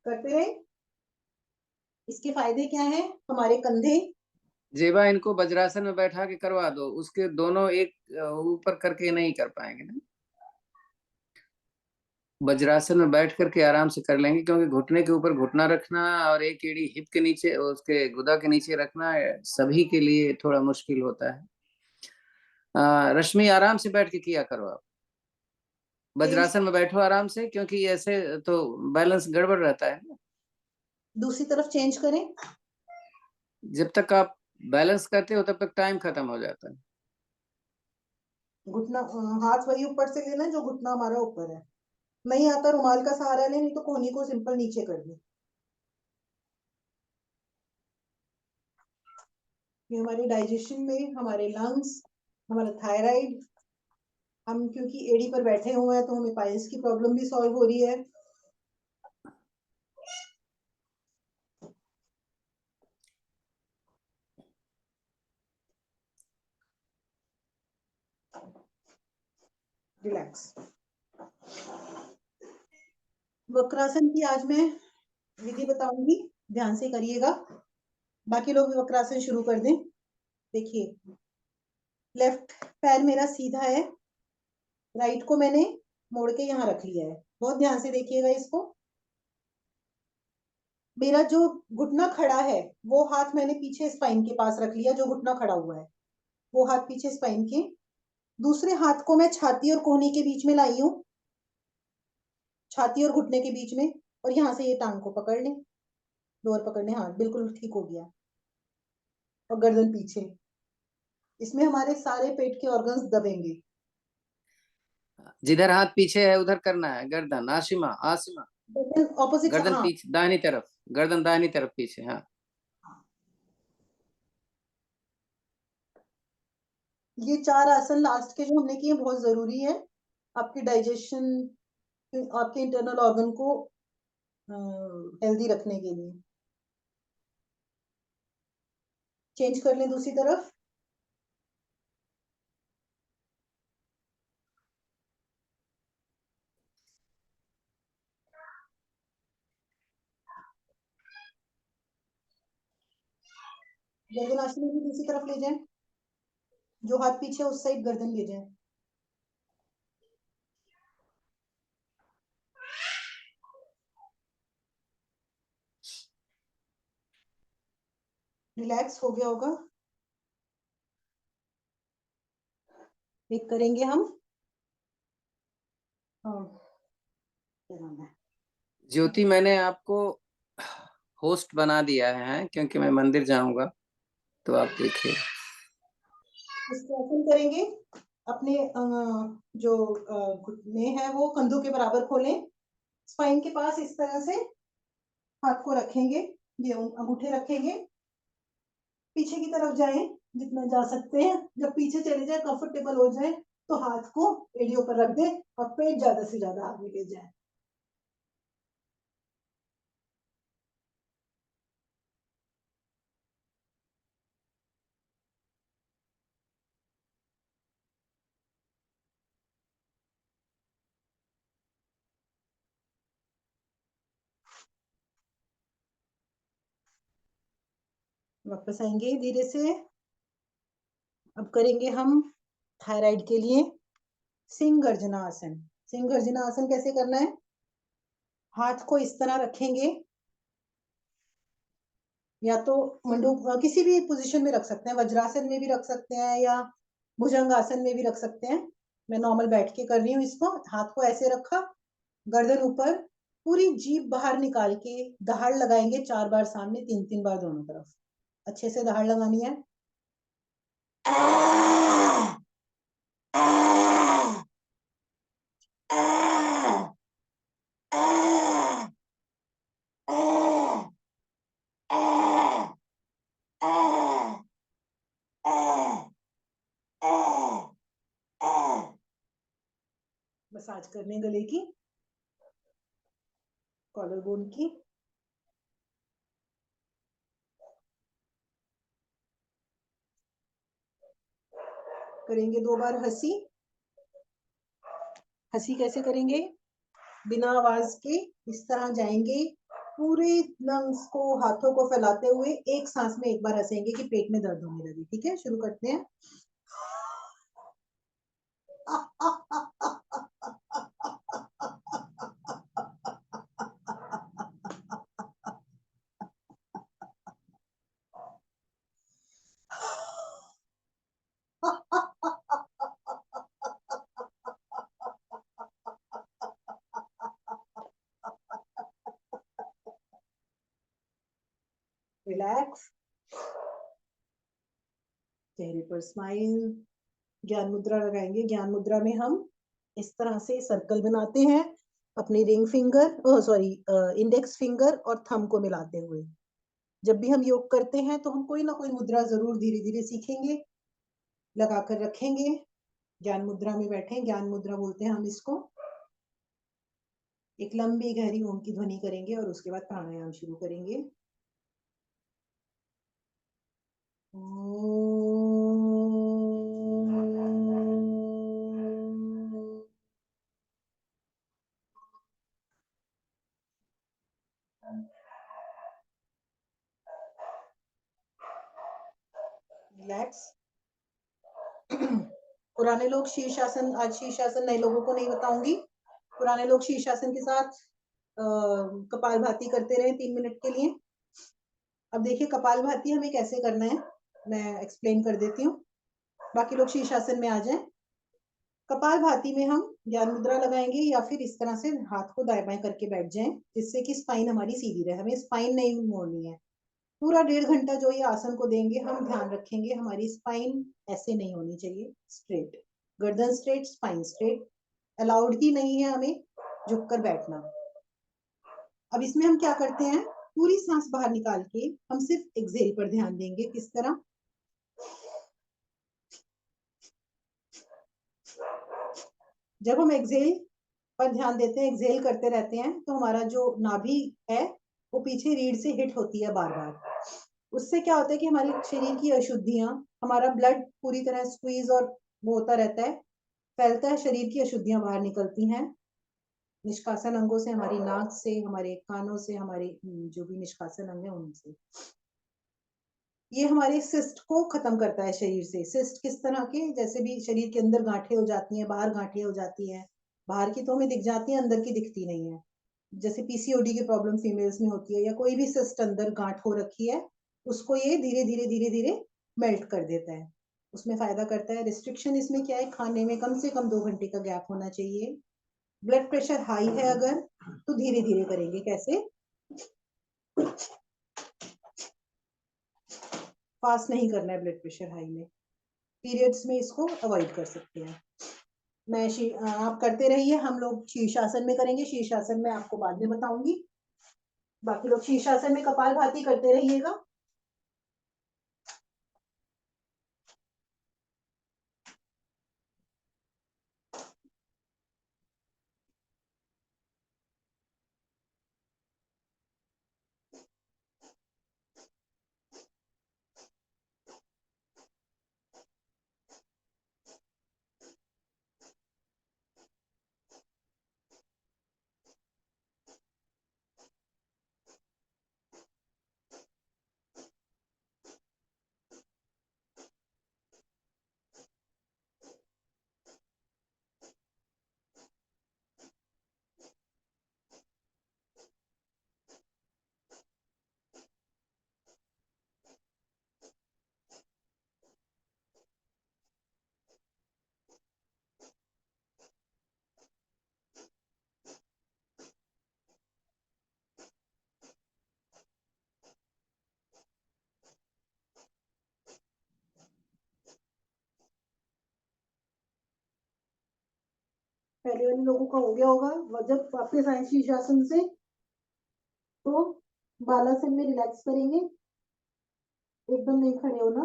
करते रहे। इसके फायदे क्या हैं? हमारे कंधे,
जेबा इनको वज्रासन में बैठा के करवा दो, उसके दोनों एक ऊपर करके नहीं कर पाएंगे ना। वज्रासन में बैठ करके आराम से कर लेंगे, क्योंकि घुटने के ऊपर घुटना रखना और एक एड़ी हिप के नीचे, उसके गुदा के नीचे रखना सभी के लिए थोड़ा मुश्किल होता है। रश्मि आराम से बैठ के किया करो आप, वज्रासन में बैठो आराम से, क्योंकि ऐसे तो बैलेंस गड़बड़ रहता है ना।
दूसरी तरफ चेंज करें।
जब तक आप बैलेंस करते हो तब तक टाइम खत्म हो जाता है।
घुटना, हाथ वही ऊपर से लेना जो घुटना हमारा ऊपर है। नहीं आता रुमाल का सहारा ले, नहीं तो कोहनी को सिंपल नीचे कर दे। ये हमारे डाइजेशन में, हमारे लंग्स, हमारा थायराइड, हम क्योंकि एड़ी पर बैठे हुए हैं तो हमें पाइल्स की प्रॉब्लम भी सॉल्व हो रही है। रिलैक्स। वक्रासन की आज मैं विधि बताऊंगी, ध्यान से करिएगा। बाकी लोग भी वक्रासन शुरू कर दें। देखिए, लेफ्ट पैर मेरा सीधा है, राइट को मैंने मोड़ के यहाँ रख लिया है। बहुत ध्यान से देखिएगा इसको। मेरा जो घुटना खड़ा है वो हाथ मैंने पीछे स्पाइन के पास रख लिया, जो घुटना खड़ा हुआ है वो हाथ पीछे स्पाइन के। दूसरे हाथ को मैं छाती और कोहनी के बीच में लाई हूँ, छाती और घुटने के बीच में, और यहाँ से ये टांग को पकड़ लें, लोअर पकड़ लें। हाँ, बिल्कुल ठीक हो गया। और गर्दन पीछे, इसमें हमारे सारे पेट के ऑर्गन्स दबेंगे।
जिधर हाथ पीछे है उधर करना है, गर्दन आशिमा आशिमा,
गर्दन ऑपोजिट,
गर्दन
हाँ।
पीछे दाहिनी तरफ, गर्दन दाहिनी तरफ पीछे। हाँ,
ये 4 आसन लास्ट के जो हमने किए बहुत जरूरी है आपके डाइजेशन, आपके इंटरनल ऑर्गन को हेल्दी रखने के लिए। चेंज कर लें दूसरी तरफ। गर्दन आसन भी दूसरी तरफ ले जाएं, जो हाथ पीछे उस साइड गर्दन ले जाएं। रिलैक्स हो गया होगा। एक करेंगे हम, हाँ, क्या नाम है,
ज्योति मैंने आपको होस्ट बना दिया है, क्योंकि मैं मंदिर जाऊंगा, तो आप देखिए।
इसको ओपन करेंगे। अपने जो घुटने हैं वो कंधों के बराबर खोलें, स्पाइन के पास इस तरह से हाथ को रखेंगे, ये अंगूठे रखेंगे, पीछे की तरफ जाएं जितना जा सकते हैं। जब पीछे चले जाए, कंफर्टेबल हो जाए, तो हाथ को एड़ियों पर रख दें और पेट ज्यादा से ज्यादा आगे ले जाए। वापस आएंगे धीरे से। अब करेंगे हम थायराइड के लिए सिंह गर्जना आसन। सिंह गर्जना आसन कैसे करना है? हाथ को इस तरह रखेंगे, या तो मंडूक किसी भी पोजीशन में रख सकते हैं, वज्रासन में भी रख सकते हैं या भुजंग आसन में भी रख सकते हैं। मैं नॉर्मल बैठ के कर रही हूँ इसको। हाथ को ऐसे रखा, गर्दन ऊपर, पूरी जीभ बाहर निकाल के दहाड़ लगाएंगे 4 बार सामने, 3-3 बार दोनों तरफ। अच्छे से दहाड़ लगानी है। मसाज करने गले की, कॉलर बोन की। करेंगे 2 बार हंसी। हंसी कैसे करेंगे? बिना आवाज के इस तरह जाएंगे, पूरे लंग्स को, हाथों को फैलाते हुए एक सांस में एक बार हंसेंगे कि पेट में दर्द होने लगे। ठीक है, शुरू करते हैं। रिलैक्स, चेहरे पर स्माइल। ज्ञान मुद्रा लगाएंगे। ज्ञान मुद्रा में हम इस तरह से सर्कल बनाते हैं, अपनी ring finger, sorry, index finger और थंब को मिलाते हुए। जब भी हम योग करते हैं तो हम कोई ना कोई मुद्रा जरूर धीरे धीरे सीखेंगे, लगाकर रखेंगे। ज्ञान मुद्रा में बैठे, ज्ञान मुद्रा बोलते हैं हम इसको। एक लंबी गहरी ओम की ध्वनि करेंगे और उसके बाद प्राणायाम शुरू करेंगे। रिलैक्स। पुराने लोग शीर्षासन, आज शीर्षासन नए लोगों को नहीं बताऊंगी। पुराने लोग शीर्षासन के साथ कपालभाति करते रहे 3 मिनट के लिए। अब देखिए कपालभाति हमें कैसे करना है, मैं एक्सप्लेन कर देती हूँ। बाकी लोग शीर्षासन में आ जाएं। कपालभाति में हम ज्ञान मुद्रा लगाएंगे या फिर इस तरह से हाथ को दाएं बाएं करके बैठ जाएं, जिससे कि स्पाइन हमारी सीधी रहे। हमें स्पाइन नहीं मोड़नी है। पूरा 1.5 घंटा जो ये आसन को देंगे, हम ध्यान रखेंगे हमारी स्पाइन ऐसे नहीं होनी चाहिए, स्ट्रेट, गर्दन स्ट्रेट, स्पाइन स्ट्रेट। अलाउड ही नहीं है हमें झुककर बैठना। अब इसमें हम क्या करते हैं, पूरी सांस बाहर निकाल के हम सिर्फ एक्सेल पर ध्यान देंगे। किस तरह? जब हम एक्सेल पर ध्यान देते हैं, एक्सेल करते रहते हैं, तो हमारा जो नाभि है वो पीछे रीढ़ से हिट होती है बार बार। उससे क्या होता है कि हमारे शरीर की अशुद्धियां, हमारा ब्लड पूरी तरह स्क्वीज और वो होता रहता है, फैलता है, शरीर की अशुद्धियां बाहर निकलती हैं निष्कासन अंगों से, हमारी नाक से, हमारे कानों से, हमारे जो भी निष्कासन अंग है उनसे। ये हमारे सिस्ट को खत्म करता है शरीर से। सिस्ट किस तरह के? जैसे भी शरीर के अंदर गांठें हो जाती हैं, बाहर गांठें हो जाती हैं, बाहर की तो हमें दिख जाती है, अंदर की दिखती नहीं है। जैसे पीसीओडी की प्रॉब्लम फीमेल्स में होती है, या कोई भी सिस्ट अंदर गांठ हो रखी है, उसको ये धीरे धीरे धीरे धीरे मेल्ट कर देता है, उसमें फायदा करता है। रिस्ट्रिक्शन इसमें क्या है, खाने में कम से कम 2 घंटे का गैप होना चाहिए। ब्लड प्रेशर हाई है अगर, तो धीरे धीरे करेंगे। कैसे? फास्ट नहीं करना है ब्लड प्रेशर हाई में। पीरियड्स में इसको अवॉइड कर सकते हैं। आप करते रहिए, हम लोग शीर्षासन में करेंगे। शीर्षासन में आपको बाद में बताऊंगी। बाकी लोग शीर्षासन में कपालभाति करते रहिएगा। पहले वाले लोगों का हो गया होगा। जब वापस आए शीर्षासन से तो बालासन में रिलैक्स करेंगे, एकदम नहीं खड़े होना।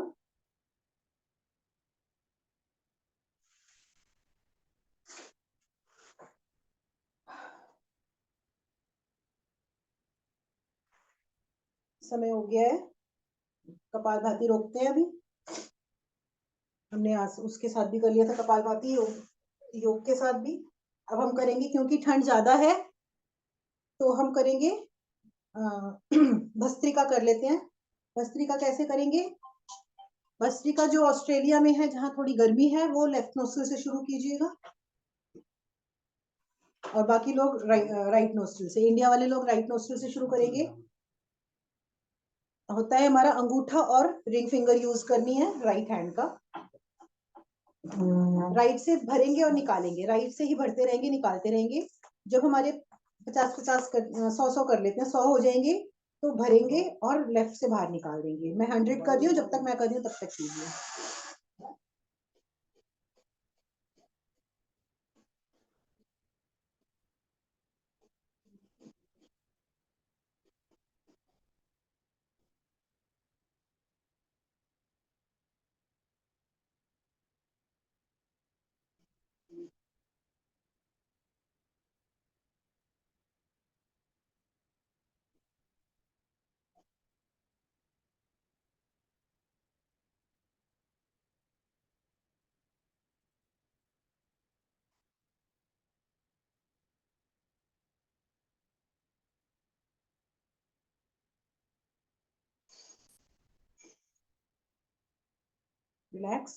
समय हो गया है, कपालभाति रोकते हैं अभी। हमने आज उसके साथ भी कर लिया था कपालभाति योग के साथ भी। अब हम करेंगे, क्योंकि ठंड ज्यादा है तो हम करेंगे भस्त्रिका कर लेते हैं। भस्त्रिका कैसे करेंगे? भस्त्रिका जो ऑस्ट्रेलिया में है, जहाँ थोड़ी गर्मी है, वो लेफ्ट नोस्ट्रिल से शुरू कीजिएगा और बाकी लोग राइट नोस्ट्रिल से। इंडिया वाले लोग राइट नोस्ट्रिल से शुरू करेंगे। होता है हमारा अंगूठा और रिंग फिंगर यूज करनी है राइट हैंड का। राइट से भरेंगे और निकालेंगे, राइट से ही भरते रहेंगे, निकालते रहेंगे। जब हमारे 50-50 100-100 कर लेते हैं, 100 हो जाएंगे तो भरेंगे और लेफ्ट से बाहर निकाल देंगे। मैं 100 कर रही हूँ, जब तक मैं कर रही हूँ तब तक कीजिए। रिलैक्स।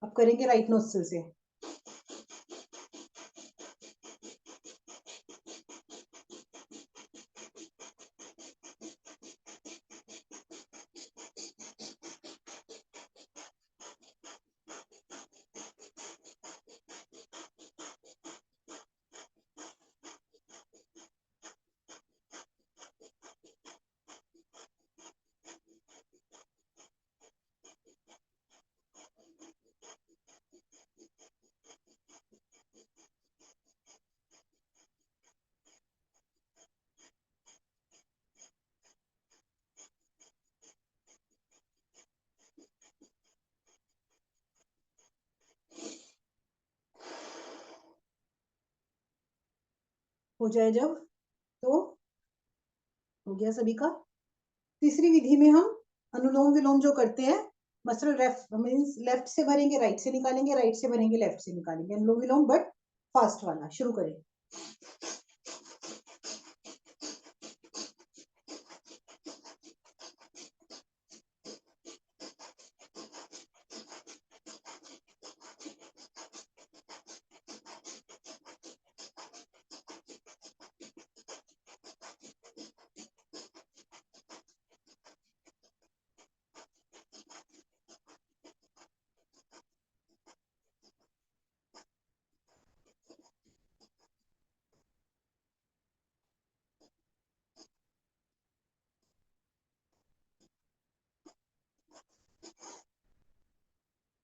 अब करेंगे राइट नोस्ट्रिल से। हो जाए जब, तो हो गया सभी का। तीसरी विधि में हम अनुलोम विलोम जो करते हैं, मसल मीन्स लेफ्ट से भरेंगे, राइट से निकालेंगे, राइट से भरेंगे, लेफ्ट से निकालेंगे। अनुलोम विलोम बट फास्ट वाला। शुरू करें।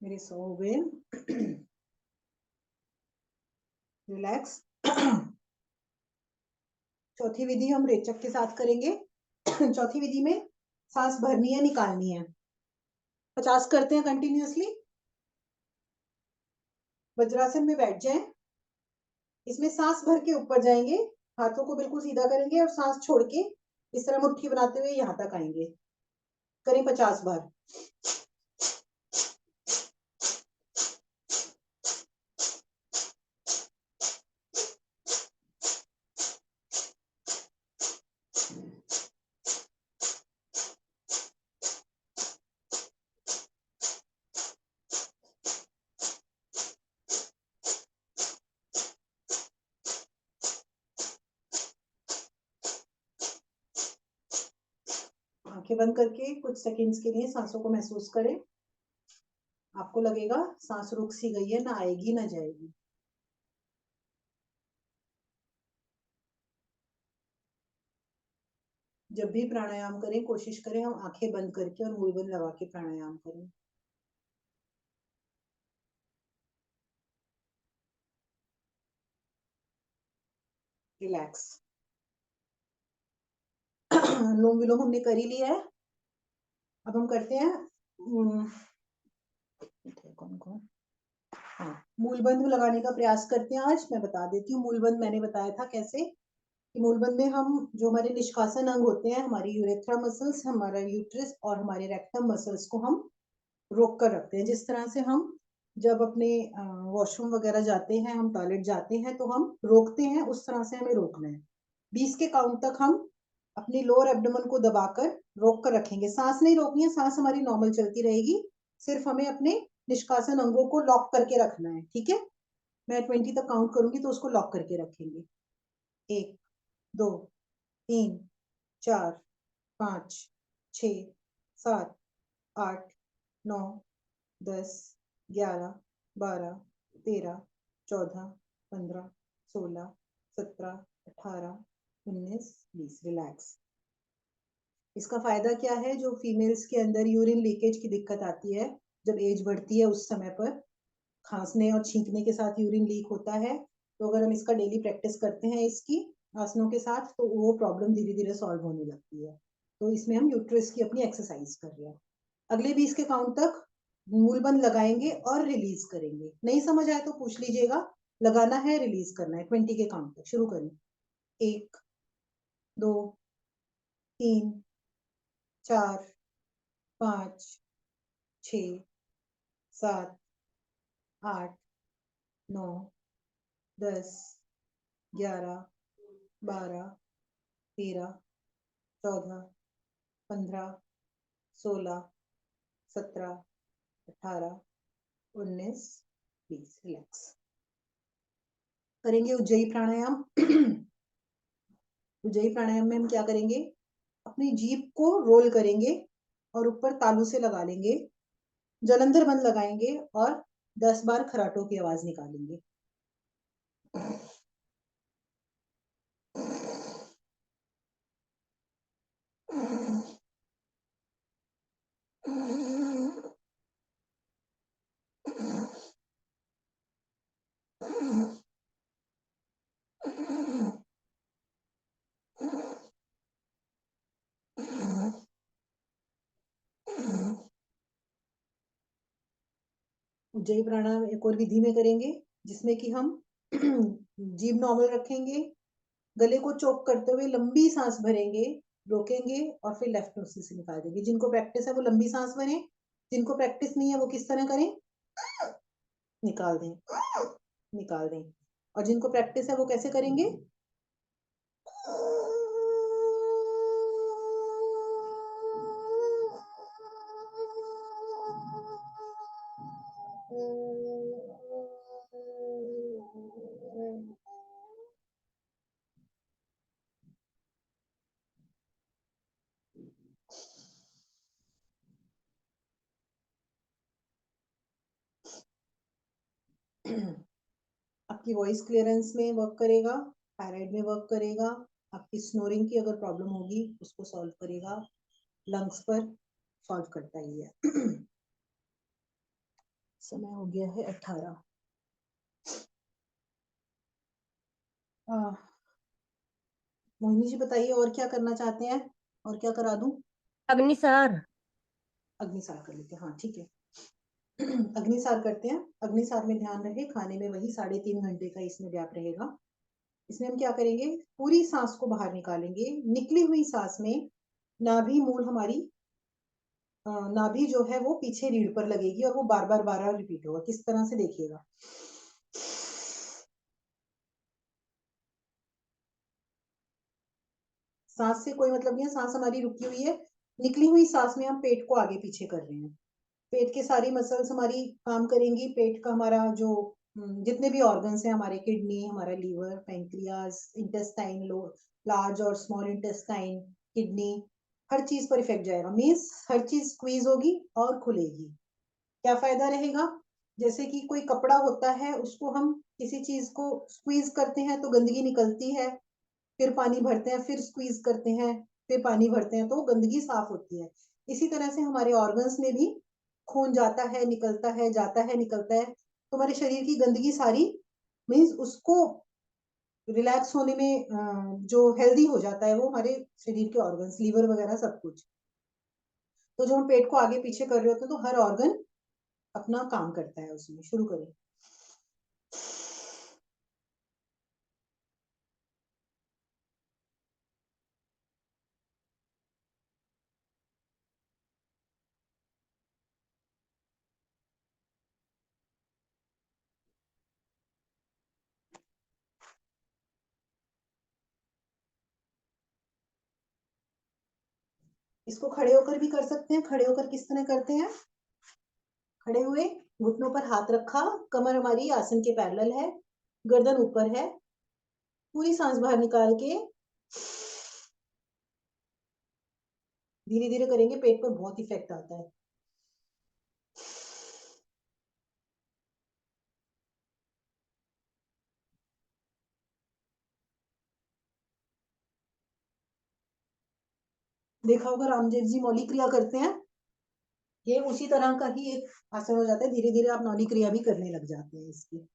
मेरे 100 हो गए। रिलैक्स। चौथी विधि हम रेचक के साथ करेंगे। चौथी विधि में सांस भरनी है, निकालनी है। 50 करते हैं कंटिन्यूअसली। वज्रासन में बैठ जाएं। इसमें सांस भर के ऊपर जाएंगे, हाथों को बिल्कुल सीधा करेंगे और सांस छोड़ के इस तरह मुट्ठी बनाते हुए यहां तक आएंगे। करें 50 बार। आंखें बंद करके कुछ सेकंड्स के लिए सांसों को महसूस करें। आपको लगेगा सांस रुक सी गई है, ना आएगी ना जाएगी। जब भी प्राणायाम करें, कोशिश करें हम आंखें बंद करके और मुंह बंद लगा के प्राणायाम करें। रिलैक्स। अनुलोम विलोम हमने कर ही लिया है। अब हम करते हैं कौन कौन हाँ, मूलबंध लगाने का प्रयास करते हैं। आज मैं बता देती हूँ मूलबंध मैंने बताया था कैसे। कि मूलबंध में हम जो हमारे निष्कासन अंग होते हैं, हमारी यूरेथ्रा मसल्स, हमारा यूट्रस और हमारे रेक्टम मसल्स को हम रोक कर रखते हैं। जिस तरह से हम जब अपने वॉशरूम वगैरह जाते हैं, हम टॉयलेट जाते हैं, तो हम रोकते हैं, उस तरह से हमें रोकना है। 20 के काउंट तक हम अपनी लोअर एब्डोमेन को दबाकर रोक कर रखेंगे। सांस नहीं रोकनी है, सांस हमारी नॉर्मल चलती रहेगी, सिर्फ हमें अपने निष्कासन अंगों को लॉक करके रखना है, ठीक है। मैं 20 तक काउंट करूंगी तो उसको लॉक करके रखेंगे। 1 2 3 4 5 6 7 8 9 10 11 12 13 14 15 16 17 18 19 20। रिलैक्स। इसका फायदा क्या है? जो फीमेल्स के अंदर यूरिन लीकेज की दिक्कत आती है, जब एज बढ़ती है उस समय पर खांसने और छींकने के साथ यूरिन लीक होता है, तो अगर हम इसका डेली प्रैक्टिस करते हैं इसकी आसनों के साथ, तो वो प्रॉब्लम धीरे धीरे सॉल्व होने लगती है। तो इसमें हम यूट्रस की अपनी एक्सरसाइज कर रहे हैं। अगले 20 के काउंट तक मूलबंद लगाएंगे और रिलीज करेंगे। नहीं समझ आए तो पूछ लीजिएगा। लगाना है, रिलीज करना है। 20 के काउंट तक शुरू करें। 1 2 3 4 5 6 7 8 9 10 11 12 13 14 15 16 17 18 19 20। रिलैक्स। करेंगे उज्जयी प्राणायाम। उज्जयी प्राणायाम में हम क्या करेंगे? अपनी जीभ को रोल करेंगे और ऊपर तालू से लगा लेंगे, जलंधर बंद लगाएंगे और 10 बार खराटों की आवाज निकालेंगे। उज्जयी प्राणायाम एक और विधि में करेंगे, जिसमें कि हम जीभ नॉर्मल रखेंगे, गले को चोक करते हुए लंबी सांस भरेंगे, रोकेंगे और फिर लेफ्ट नोज से निकाल देंगे। जिनको प्रैक्टिस है वो लंबी सांस भरें, जिनको प्रैक्टिस नहीं है वो किस तरह करें? निकाल दें, निकाल दें। और जिनको प्रैक्टिस है वो कैसे करेंगे? आपकी वॉइस क्लियरेंस में वर्क करेगा, थायराइड में वर्क करेगा, आपकी स्नोरिंग की अगर प्रॉब्लम होगी उसको सॉल्व करेगा, लंग्स पर सॉल्व करता ही है। समय हो गया है 18। मोहिनी जी बताइए और क्या करना चाहते हैं, और क्या करा दूं?
अग्निसार।
अग्निसार कर लेते हैं, हाँ ठीक है। अग्निसार करते हैं। अग्निसार में ध्यान रहे खाने में वही 3.5 घंटे का इसमें गैप रहेगा। इसमें हम क्या करेंगे? पूरी सांस को बाहर निकालेंगे। निकली हुई सांस में नाभि मूल हमारी नाभि जो है वो पीछे रीढ़ पर लगेगी और वो बार बार रिपीट होगा। किस तरह से देखिएगा। सांस से कोई मतलब नहीं है, सांस हमारी रुकी हुई है। निकली हुई सांस में हम पेट को आगे पीछे कर रहे हैं। पेट के सारी मसल्स हमारी काम करेंगी। पेट का हमारा जो जितने भी ऑर्गन्स हैं हमारे, किडनी, हमारा लीवर, पैंक्रियाज, इंटेस्टाइन, लो लार्ज और स्मॉल इंटेस्टाइन, किडनी, हर चीज पर इफेक्ट जाएगा। मीन्स हर चीज स्क्वीज होगी और खुलेगी। क्या फायदा रहेगा? जैसे कि कोई कपड़ा होता है, उसको हम किसी चीज को स्क्वीज करते हैं तो गंदगी निकलती है, फिर पानी भरते हैं, फिर स्क्वीज करते हैं, फिर पानी भरते हैं, तो गंदगी साफ होती है। इसी तरह से हमारे ऑर्गन्स में भी खून जाता है, निकलता है, जाता है, निकलता है, तो हमारे शरीर की गंदगी सारी, मीन्स उसको रिलैक्स होने में जो हेल्दी हो जाता है वो हमारे शरीर के ऑर्गन्स, लीवर वगैरह सब कुछ। तो जब हम पेट को आगे पीछे कर रहे होते हैं तो हर ऑर्गन अपना काम करता है उसमें। शुरू करें। इसको खड़े होकर भी कर सकते हैं। खड़े होकर किस तरह करते हैं? खड़े हुए, घुटनों पर हाथ रखा, कमर हमारी आसन के पैरेलल है, गर्दन ऊपर है, पूरी सांस बाहर निकाल के धीरे धीरे करेंगे, पेट पर बहुत इफेक्ट आता है। देखा होगा रामदेव जी मौली क्रिया करते हैं, ये उसी तरह का ही एक आसन हो जाता है। धीरे धीरे आप मौली क्रिया भी करने लग जाते हैं इसकी।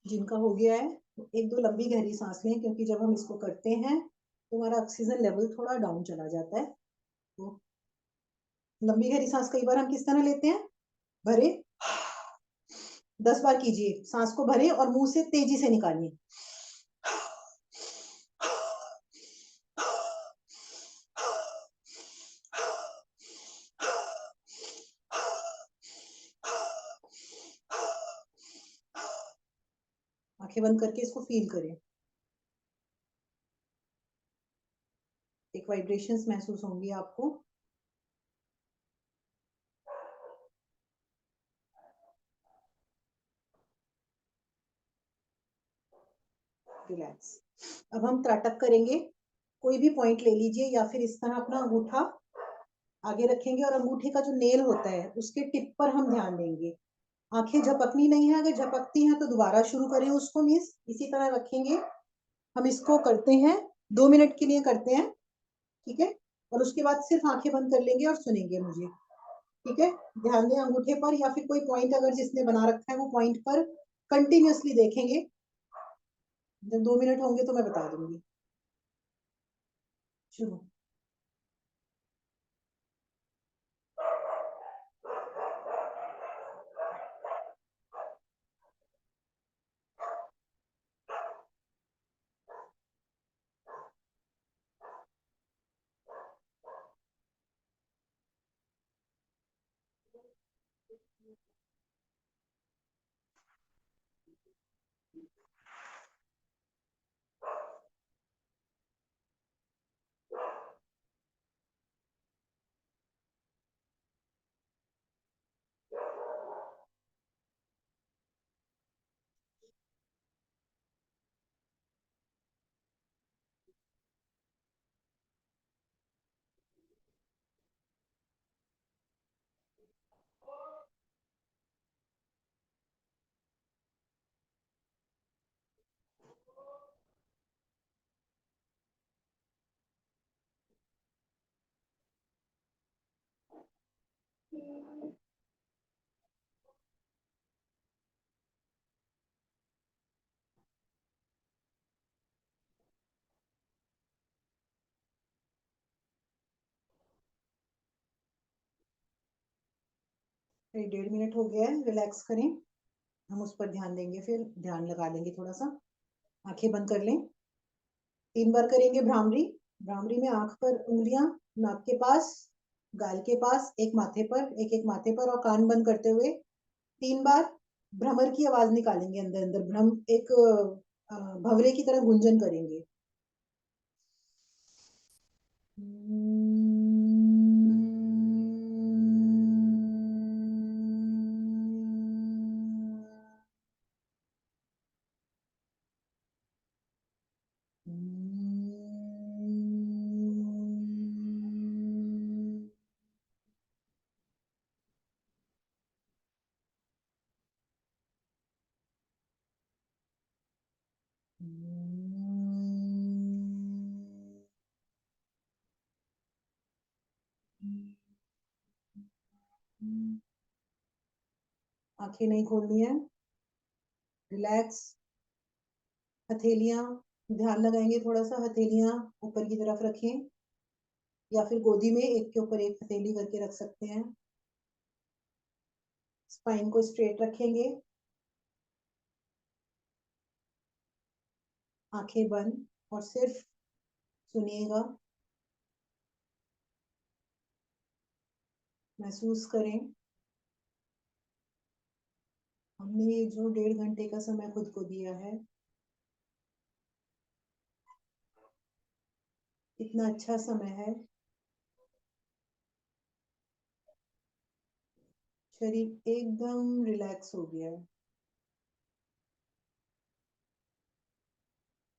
जिनका हो गया है, एक दो लंबी गहरी सांस लें, क्योंकि जब हम इसको करते हैं तो हमारा ऑक्सीजन लेवल थोड़ा डाउन चला जाता है। तो लंबी गहरी सांस कई बार हम किस तरह लेते हैं? भरे 10 बार कीजिए, सांस को भरे और मुंह से तेजी से निकालिए। आंखें बंद करके इसको फील करें। एक वाइब्रेशंस महसूस होंगी आपको। रिलैक्स। अब हम त्राटक करेंगे। कोई भी पॉइंट ले लीजिए या फिर इस तरह अपना अंगूठा आगे रखेंगे और अंगूठे का जो नेल होता है उसके टिप पर हम ध्यान देंगे। आंखें झपकनी नहीं है, अगर झपकती हैं तो दोबारा शुरू करें उसको। मीन्स इसी तरह रखेंगे। हम इसको करते हैं 2 मिनट के लिए करते हैं, ठीक है? और उसके बाद सिर्फ आंखें बंद कर लेंगे और सुनेंगे मुझे, ठीक है? ध्यान दें अंगूठे पर या फिर कोई पॉइंट अगर जिसने बना रखा है वो पॉइंट पर कंटिन्यूअसली देखेंगे। जब 2 मिनट होंगे तो मैं बता दूंगी। शुरू। ये 1.5 मिनट हो गया है। रिलैक्स करें। हम उस पर ध्यान देंगे, फिर ध्यान लगा लेंगे थोड़ा सा। आंखें बंद कर लें। 3 बार करेंगे भ्रामरी। भ्रामरी में आंख पर उंगलियां नाक के पास, गाल के पास, एक माथे पर, एक एक माथे पर, और कान बंद करते हुए 3 बार भ्रमर की आवाज निकालेंगे। अंदर अंदर भ्रम एक भवरे की तरह गुंजन करेंगे। आंखें नहीं खोलनी है। रिलैक्स। हथेलियां, ध्यान लगाएंगे थोड़ा सा। हथेलियां ऊपर की तरफ रखें या फिर गोदी में एक के ऊपर एक हथेली करके रख सकते हैं। स्पाइन को स्ट्रेट रखेंगे, आंखें बंद और सिर्फ सुनिएगा, महसूस करें। हमने ये जो 1.5 घंटे का समय खुद को दिया है, कितना अच्छा समय है। शरीर एकदम रिलैक्स हो गया है,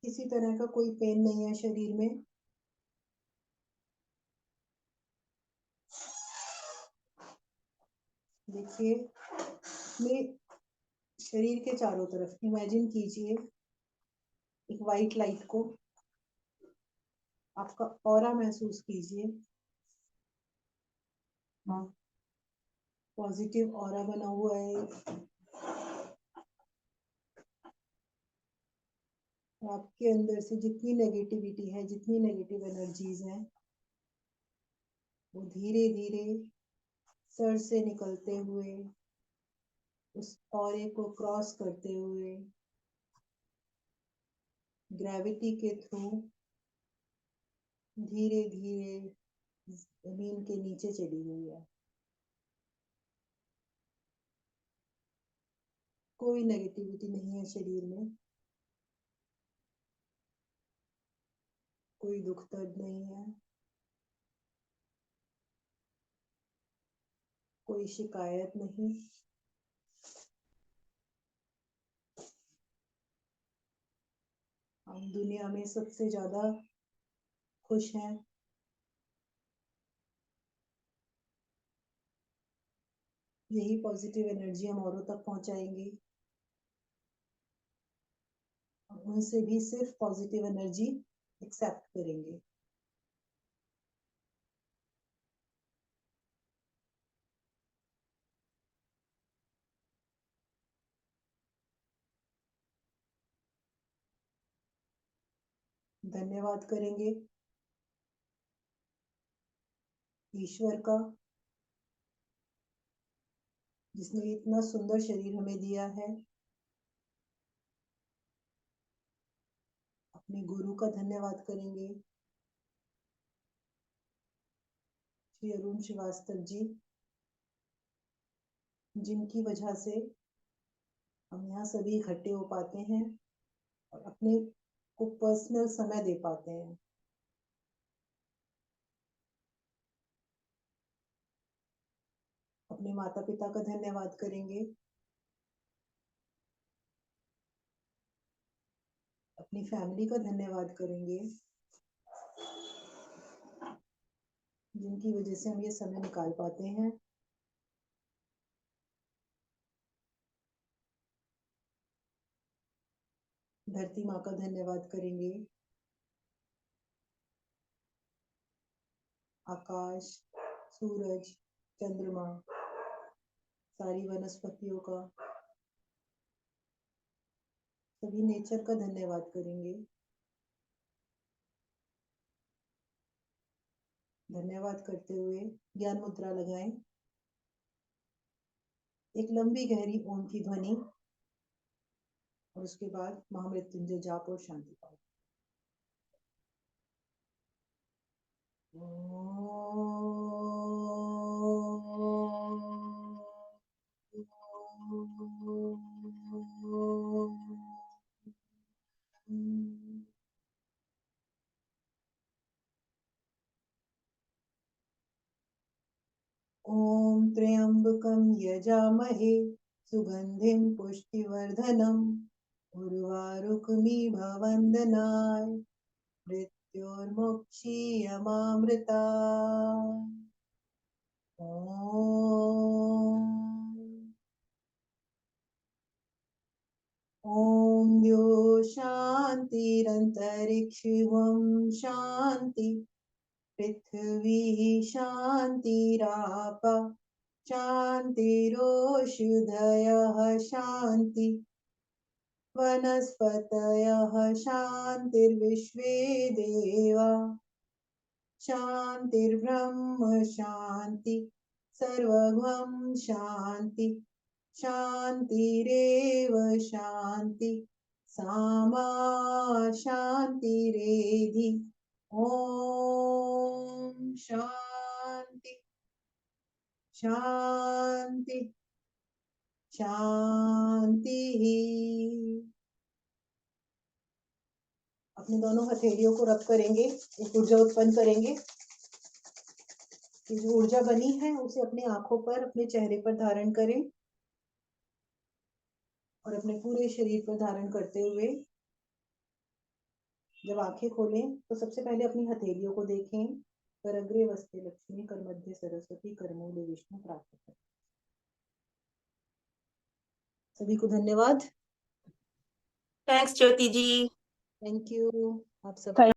किसी तरह का कोई पेन नहीं है शरीर में। देखिए, अपने शरीर के चारों तरफ इमेजिन कीजिए एक वाइट लाइट को, आपका ऑरा महसूस कीजिए, पॉजिटिव ऑरा बना हुआ है। आपके अंदर से जितनी नेगेटिविटी है, जितनी नेगेटिव एनर्जीज हैं, वो धीरे धीरे सर से निकलते हुए, उस ऑरे को क्रॉस करते हुए, ग्रेविटी के थ्रू धीरे धीरे जमीन के नीचे चली गई है। कोई नेगेटिविटी नहीं है शरीर में, कोई दुख दर्द नहीं है, कोई शिकायत नहीं। हम दुनिया में सबसे ज्यादा खुश हैं। यही पॉजिटिव एनर्जी हम औरों तक पहुंचाएंगे, उनसे भी सिर्फ पॉजिटिव एनर्जी एक्सेप्ट करेंगे। धन्यवाद करेंगे ईश्वर का, जिसने इतना सुंदर शरीर हमें दिया है। अपने गुरु का धन्यवाद करेंगे, श्री अरुण श्रीवास्तव जी, जिनकी वजह से हम यहाँ सभी इकट्ठे हो पाते हैं और अपने को पर्सनल समय दे पाते हैं। अपने माता पिता का धन्यवाद करेंगे, अपनी फैमिली का धन्यवाद करेंगे, जिनकी वजह से हम ये समय निकाल पाते हैं। धरती माँ का धन्यवाद करेंगे, आकाश, सूरज, चंद्रमा, सारी वनस्पतियों का, सभी नेचर का धन्यवाद करेंगे। धन्यवाद करते हुए ज्ञान मुद्रा लगाएं। एक लंबी गहरी ओम की ध्वनि और उसके बाद महामृत्युंजय जाप और शांति पाठ। ओम त्र्यंबकं यजामहे सुगंधिं पुष्टिवर्धनम् उर्वारुकमिव वन्दनाय मृत्योर्मुक्षीयमामृतात्। ॐ द्यो शान्तिरन्तरिक्षं शान्ति, पृथ्वी शान्तिराप शान्तिरोषधयः शान्ति, वनस्पतयः शान्तिर्विश्वे देवा शान्तिर्ब्रह्म शान्ति, सर्वगं शान्ति। शान्तिरेव शान्ति सामा शान्तिरेधि ॐ शान्ति शान्ति शान्तिः। अपने दोनों हथेलियों को रब करेंगे, एक ऊर्जा उत्पन्न करेंगे। जो ऊर्जा बनी है उसे अपने आंखों पर, अपने चेहरे पर धारण करें और अपने पूरे शरीर पर धारण करते हुए जब आंखें खोलें तो सबसे पहले अपनी हथेलियों को देखें। कर अग्रे वस्ते लक्ष्मी, कर मध्य सरस्वती, कर मूले विष्णु प्राप्त करें। सभी को धन्यवाद।
Thanks Jyoti ji.
Thank you. आप सब